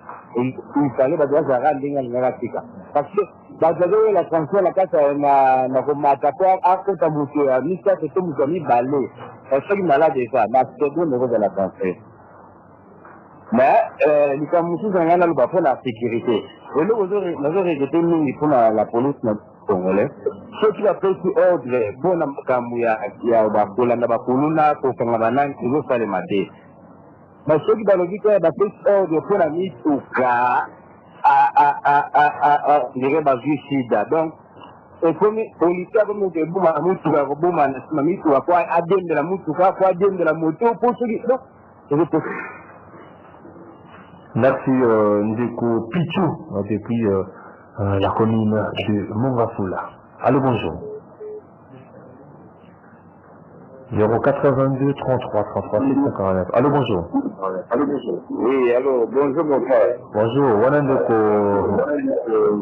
ifale bato bazalaka ndenge alingaka tika parce que bato bazowela transport na kati na komata po akota moto ya misate to moto ya mibale soki malade eza na seconde ekozala transfert Mais les Camerounais sont pour la sécurité. Et là, vous aurez été mis pour la police congolaise. Ceux qui ont pris ordre, bon, il y a Bakoluna, pour faire la banane, ils vont faire les matés. Mais ceux qui ont pris ordre pour la mise au cas, je dirais, suicide. Donc, et comme on dit comme des boum à Moutoua, boum à Moutoua, quoi, adem de la Moutoua, quoi, adem de la moto, pour ceux qui. Non, c'est le possible. Merci Ndeko Pichou depuis la commune de Mongafula. Allô, bonjour. 082 33 33 649. Allô, bonjour. Allô, bonjour. Oui, allô, bonjour mon frère. Bonjour, Wanandeko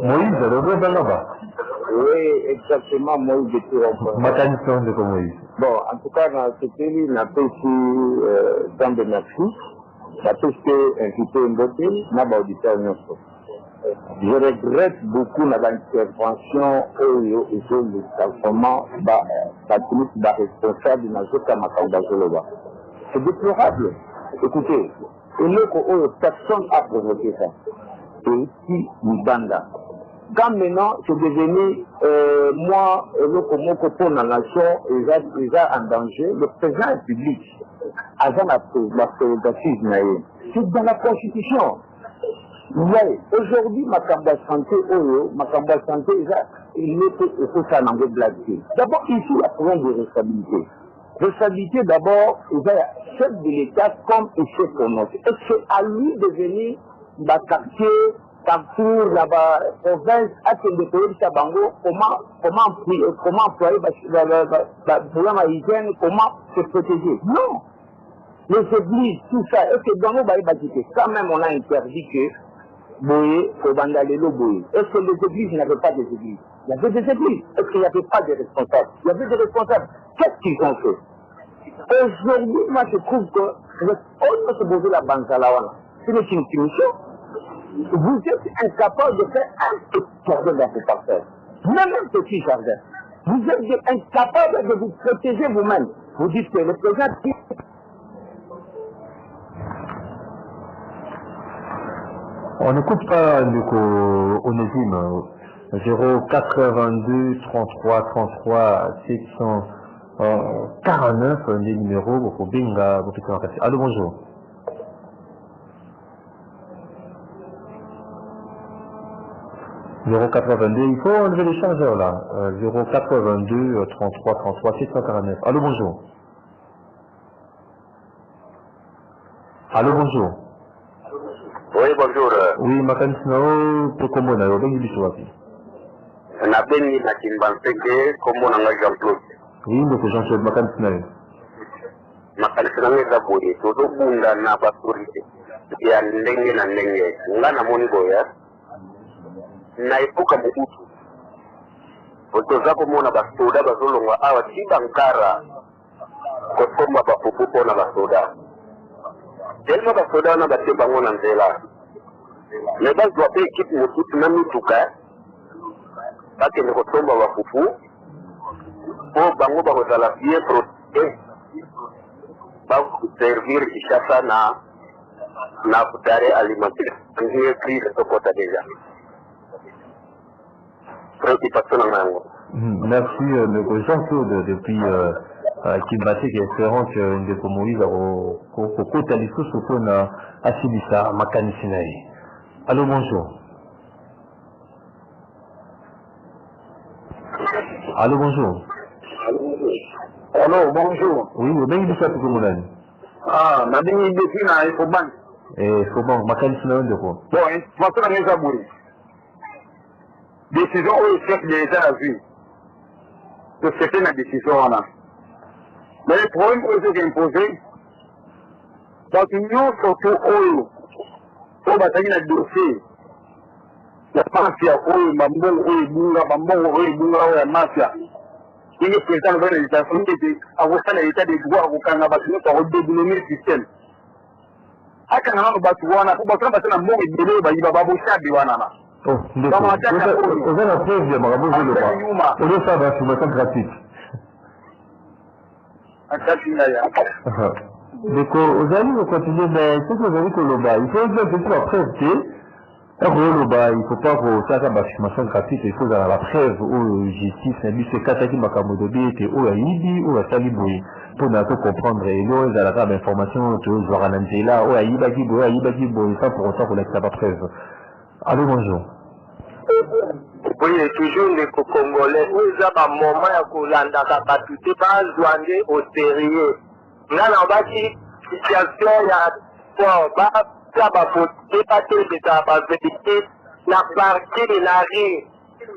Moïse, le vrai là-bas. Oui, exactement, Moïse de Touré. Mécanicien de Moïse. Bon, en tout cas, dans ce pays, on a fait ici dans de merci. Parce que invité une beauté, n'a pas auditeur notre. Je regrette beaucoup l'intervention au comment la responsable de la Makamba Zoloba. C'est déplorable. Écoutez, personne n'a provoqué ça. Et ici, Mbanda. Quand maintenant, c'est devenu, moi, le côté de la nation, déjà en danger, le président est public. Avant la prérogative, c'est dans la Constitution. Aujourd'hui, ma campagne santé, il faut ça en blaguer. D'abord, ici, il y a un problème de responsabilité. Responsabilité, d'abord, il y a chef de l'État comme il se prononce. Et c'est à lui de venir dans le quartier, partout, là-bas, province, à ce de Sabango, comment employer le programme à hygiène, comment se protéger. Non! Les églises, tout ça, est-ce que dans nos baïbatités, quand même on a interdit que Boye, faut vandaler le Boye. Est-ce que les églises, il n'y avait pas des églises? Il y avait des églises. Est-ce qu'il n'y avait pas de responsables? Il y avait des responsables. Qu'est-ce qu'ils ont fait? Aujourd'hui, moi je trouve que on peut se poser la Banzalawana. C'est une mission. Vous êtes incapable de faire un petit jardin dans ce parcelle. Même un petit jardin. Vous êtes incapable de vous protéger vous-même. Vous dites que le président... On n'écoute pas Onésime. 082 33 33 749 les numéros pour Binga. Allô, bonjour. « 082, il faut enlever les chargeurs là. 082 33 33 649. Allô, bonjour. Allô, bonjour. Oui, bonjour. Oui, Makanisnao, Tokomo, na yobengi biso wapi? Na bengi na Kimbanseke, Kombo na Jean-Claude. Oui, ndeko Jean-Claude, Makanisnao. Makanisnao eza boye, tozobunda na baautorité ya ndenge na ndenge. Nga na moni boya, na epoka Mobutu. Toza komona basoda bazolongwa awa ti bankara kosomba bapupu mpona basoda. Tellement basoda wana batie bango na nzela. Me bazwa mpe ekipe mosusu na mituka bakende kosomba bapupu mpo bango bakozala bien protege baservir Kinshasa na dare alimentaire. Ndiye crise tokota deja. Préoccupation na yango. Merci, le Jean-Claude, depuis Kimbaseke, espérant que Ndeko Moïse a kota lisusu mpona asilisa makanisi na ye. Allô, bonjour. Allô, bonjour. Allô, bonjour. Oui, obengi biso api komonani? Ah, nabengi depuis na Ecobank. Ecobank, makanisi na yo ndeko? Bon, information na eza boye. Décision oyo chef de l'État a vu. C'était la décision là. Mais le problème oyo est imposé, bato nyonso oyo oyo bazali na dossier ya mafia oyo bambongo oyo ebunga bambongo oyo ebunga oyo ya mafia ndenge président alobaki na législation ete akosala état de droit akokanga bato nyonso akodéboulonner le système akanga nano bato wana po bato na basala mbongo ebele oyo bayiba baboshabe wana na ndeko oza na preuve ya makambo ozoloba olosala bainformation gratuite. Donc, aux amis, on continue, mais ce que vous avez dit, il faut dire que c'est la preuve que, il ne faut pas que ça soit affirmation gratuite, il faut avoir la preuve ou justice, mais c'est quand il m'a camodobi, et ou à Ibi, ou à Saliboui, pour ne pas comprendre, et là, ils ont la information, tu vois, à Angela, ou à Ibagi, ou à Ibagi, ça pour autant qu'on n'a pas preuve. Allô, bonjour. Oui, toujours les Congolais, ils ont un moment à Koulanda, pas tout est pas joindé au sérieux. Là, on va dire, situation, il y a, bon, ça va faut dépasser les vérité, la partie de l'arrêt.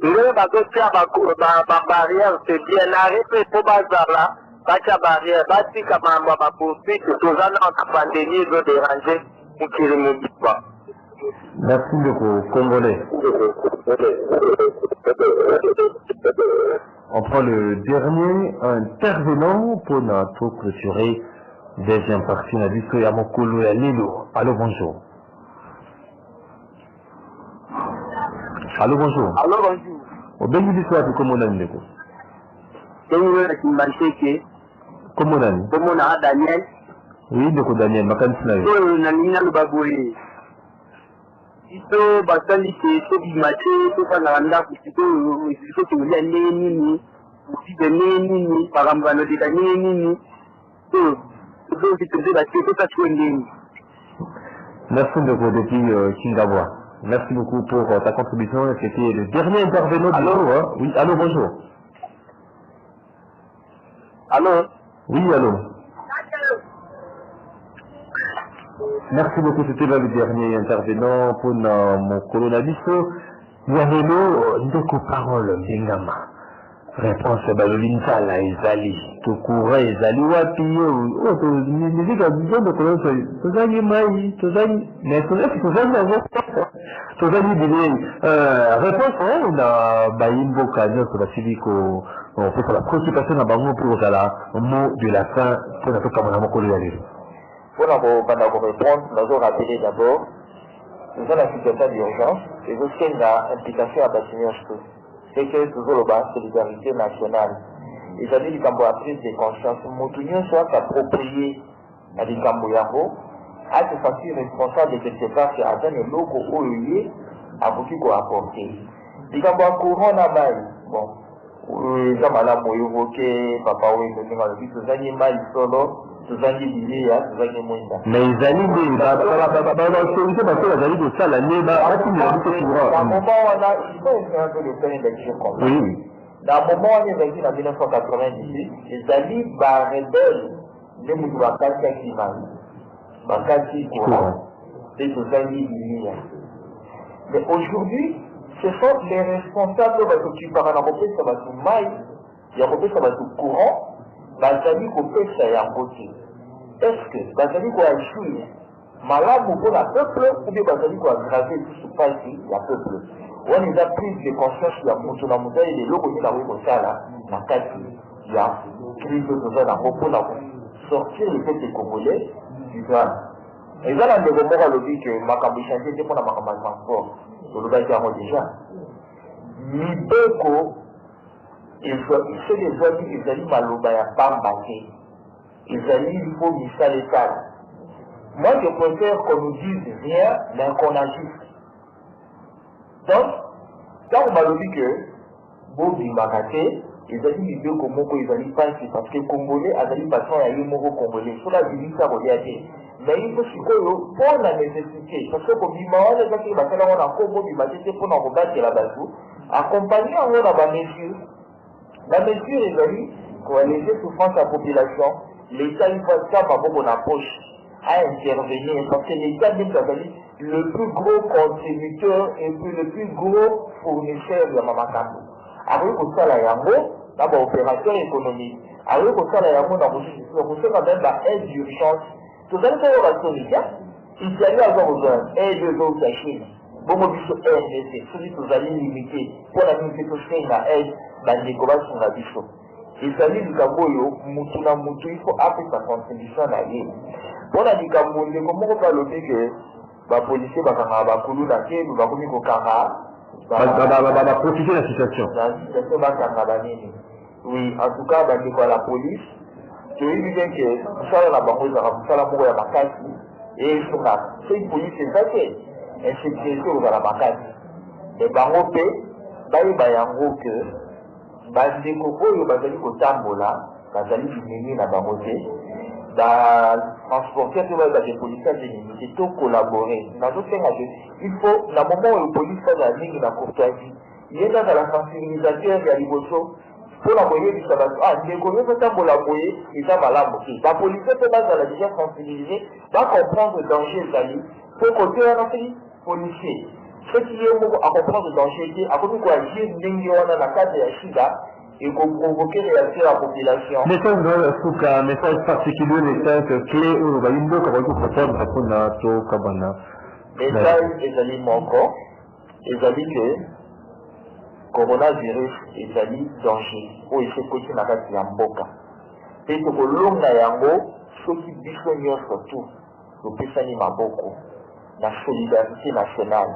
Le bateau faire ma barrière, c'est bien arrêté, c'est pour bazar la barrière, bâti comme un poursuite, tout ça, notre pandémie veut déranger, pour qu'il ne me dise pas. Merci beaucoup, Congolais. On prend le dernier intervenant pour notre clôturer. Deuxième partie, on a dit que Yamokolo et Lilo. Allô, bonjour. Allô, bonjour. Allô, bonjour. Au béni du soir, comment on a dit? Comment on a dit? Comment on a Daniel? Oui, Daniel, ma canne. Oui, ito basali ke to bimache to kana nda kusito kusito to ya nini kusito nini parambano de nini to kusito ba ke to ta twendeni. Merci beaucoup depuis Kingawa. Merci beaucoup pour ta contribution. C'était le dernier intervenant du jour. Hein? Oui, allô, bonjour. Allô? Oui, allô. Merci beaucoup, c'était le dernier intervenant pour mon colonalis. Yahelo, ndeko parole, Bengama. Réponse, Balolinzala, Ezali. Tokura, Ezali, Wapi, musique à disons de colonne, Tozani Maï, Tozani, mais Tozani Bilé. Réponse, on a Baïmbo Kanya, sur la civique, on fait pour la préoccupation à Bango pour le mot de la fin, pour la Tokamanamo Kolonalis. Pour répondre, nous allons rappeler d'abord, nous avons la situation d'urgence et vous savez la implication à bâtir c'est que toujours la solidarité nationale. Et j'ai dit que la prise de conscience, nous soit s'approprier à des Camboyambo, à se sentir responsable de quelque part qui a donné l'eau au lieu à beaucoup qu'on apporter. Les Camboyambo courant à maille, bon, les gens malades m'ont évoqué, papa, oui, nous avons dit que les animaux solo. Mais les amis, de ça, l'année, dans le moment où on a, il faut un peu le faire une lecture comme ça. Oui. Dans le moment où on est venu en 1998, les amis rebelles, les Moudouakati Akiman, Bakati Kourant, les amis. Mais aujourd'hui, ce sont les responsables qui parlent en Européen, ça va tout maille, il y a Européen, ça va tout courant. Bazali ko pesa ya côté. Est-ce que Bazali ko agir malade pour le peuple ou bien Bazali ko aggraver tout ce passé la peuple? On les a pris de conscience ya mutu na mutu et loko ni na wiko sala na kati ya crise de la pour sortir le peuple congolais du drame. Et là on devrait voir le dit que makambo changer c'est pour la makambo transport. Le gars qui déjà. Mibeko c'est des hommes qui allaient maloba ya pambake. Ils allaient il faut misser l'état. Moi je préfère qu'on nous dise rien, mais qu'on agisse. Donc, quand on m'a dit que Bobi Makate, ils allaient dire comment ils allaient penser, parce que les Congolais allaient passer à Yomoro Congolais. Sur la vie, ça regarde. Mais il faut que pour la nécessité, parce que comme il m'a dit que les Bakala ont encore Bobi Makate pour nous rebattre la base, accompagner en la mesure. La mesure est venue pour alléger souffrance à la population. L'État, il faut ça par mon approche à intervenir parce que l'État est le plus gros contributeur et puis le plus gros fournisseur de Mamakambo. Avec ça, la Yango, d'abord opérateur économique. Avec ça, la Yango, dans le même la aide d'urgence. Tout ça, c'est la solution. Il y a avoir besoin d'aide de l'autre la Chine. Bon, on dit que RDC, celui que vous allez limiter pour la limiter tout ce qui est aide. Sur la bicho. Il s'agit du Kaboyo, Moutuna Moutou, il faut appeler sa contribution à l'année. On a dit Kaboyo, comment on va le dire que les policiers vont Koulou Nake, nous allons commis au Kara. Va profiter de la situation. La situation va Kara. Oui, en tout cas, la police, toyebi bien ke mosala na bango ezalaka mosala moko ya makasi esungaka soki polisi eza te insécurité ozala makasi me bango mpe bayeba yango ke bandeko oyo bazali kotambola bazali binini na bango te batransporter mpe bayeba ke polisi azenini te to collaborer nazosenga ke il faut na moment oyo polisi azala mingi na courtoisie ye nazala sensibilisateur ya liboso mpona koyebisa bato ndeko yo kotambola boye eza malamu te bapolisie mpe bazala déjà sensibilise bacomprendre danger ezali mpo kote wana soki policier soki ye moko acomprendre danger te akomi koagir ndenge wana na kati ya shida ekoprovoke réaction ya population. Message particulier, message clé oyo bayimboka bali koprendre mpona tokabana. Message ezali moko ezali ke coronavirus ezali danger oyo ekoti na kati ya mboka mpe tokolonga yango soki biso nyonso tu topesani maboko na solidarité nationale.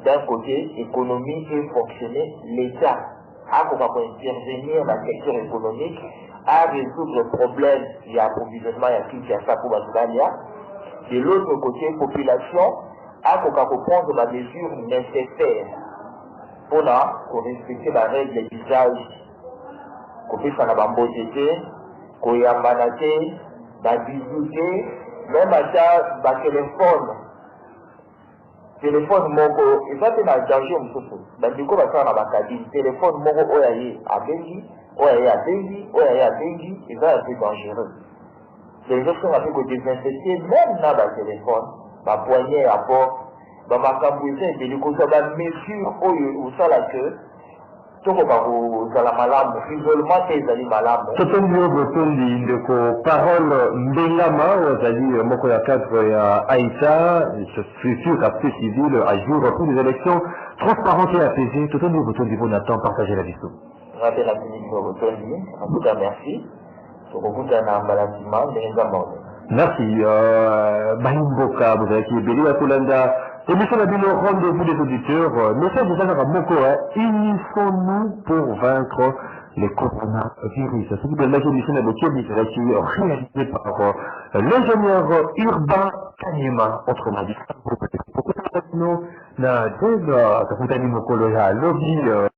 D'un côté, économie et fonctionner, l'État a pour intervenir dans le secteur économique, à résoudre le problème d'approvisionnement et à pour Basoudania. De l'autre côté, population a pour prendre la mesure nécessaire pour respecter la règle d'usage. Qu'on puisse en avoir qu'on y a manaté, même à ça, téléphone moko ezate na danger mosusu bandeko basala na bakadine téléphone moko oyo aye abengi oyo aye abengi eza ya pe dangereux ezosonga mpe kodesinfecte même na batelefone bapoignet ya porte bamakambo eza ebele kozwa bamesure oyo osala ke tokoka kozala malamu isolement te ezali malamu totondi oyo botondi ndeko parole mbengama ozali moko ya cadre ya aïta structure après civile à jour pour les élections transparentes et apaisées totondi oyo botondi mpona temps partager la biso ngape na minisi botondi akuta merci tokokutana mbala nsima ndenge nzambe merci bayimboka bozalaki ebele ya kolanda émission la bino rendez-vous des auditeurs. Message de Zagara Moko, unissons-nous pour vaincre les coronavirus. C'est une belle émission de réalisée par l'ingénieur urbain Kanyema, autrement dit. Pourquoi nous, na Dega, Kakutani Mokolo, lobby,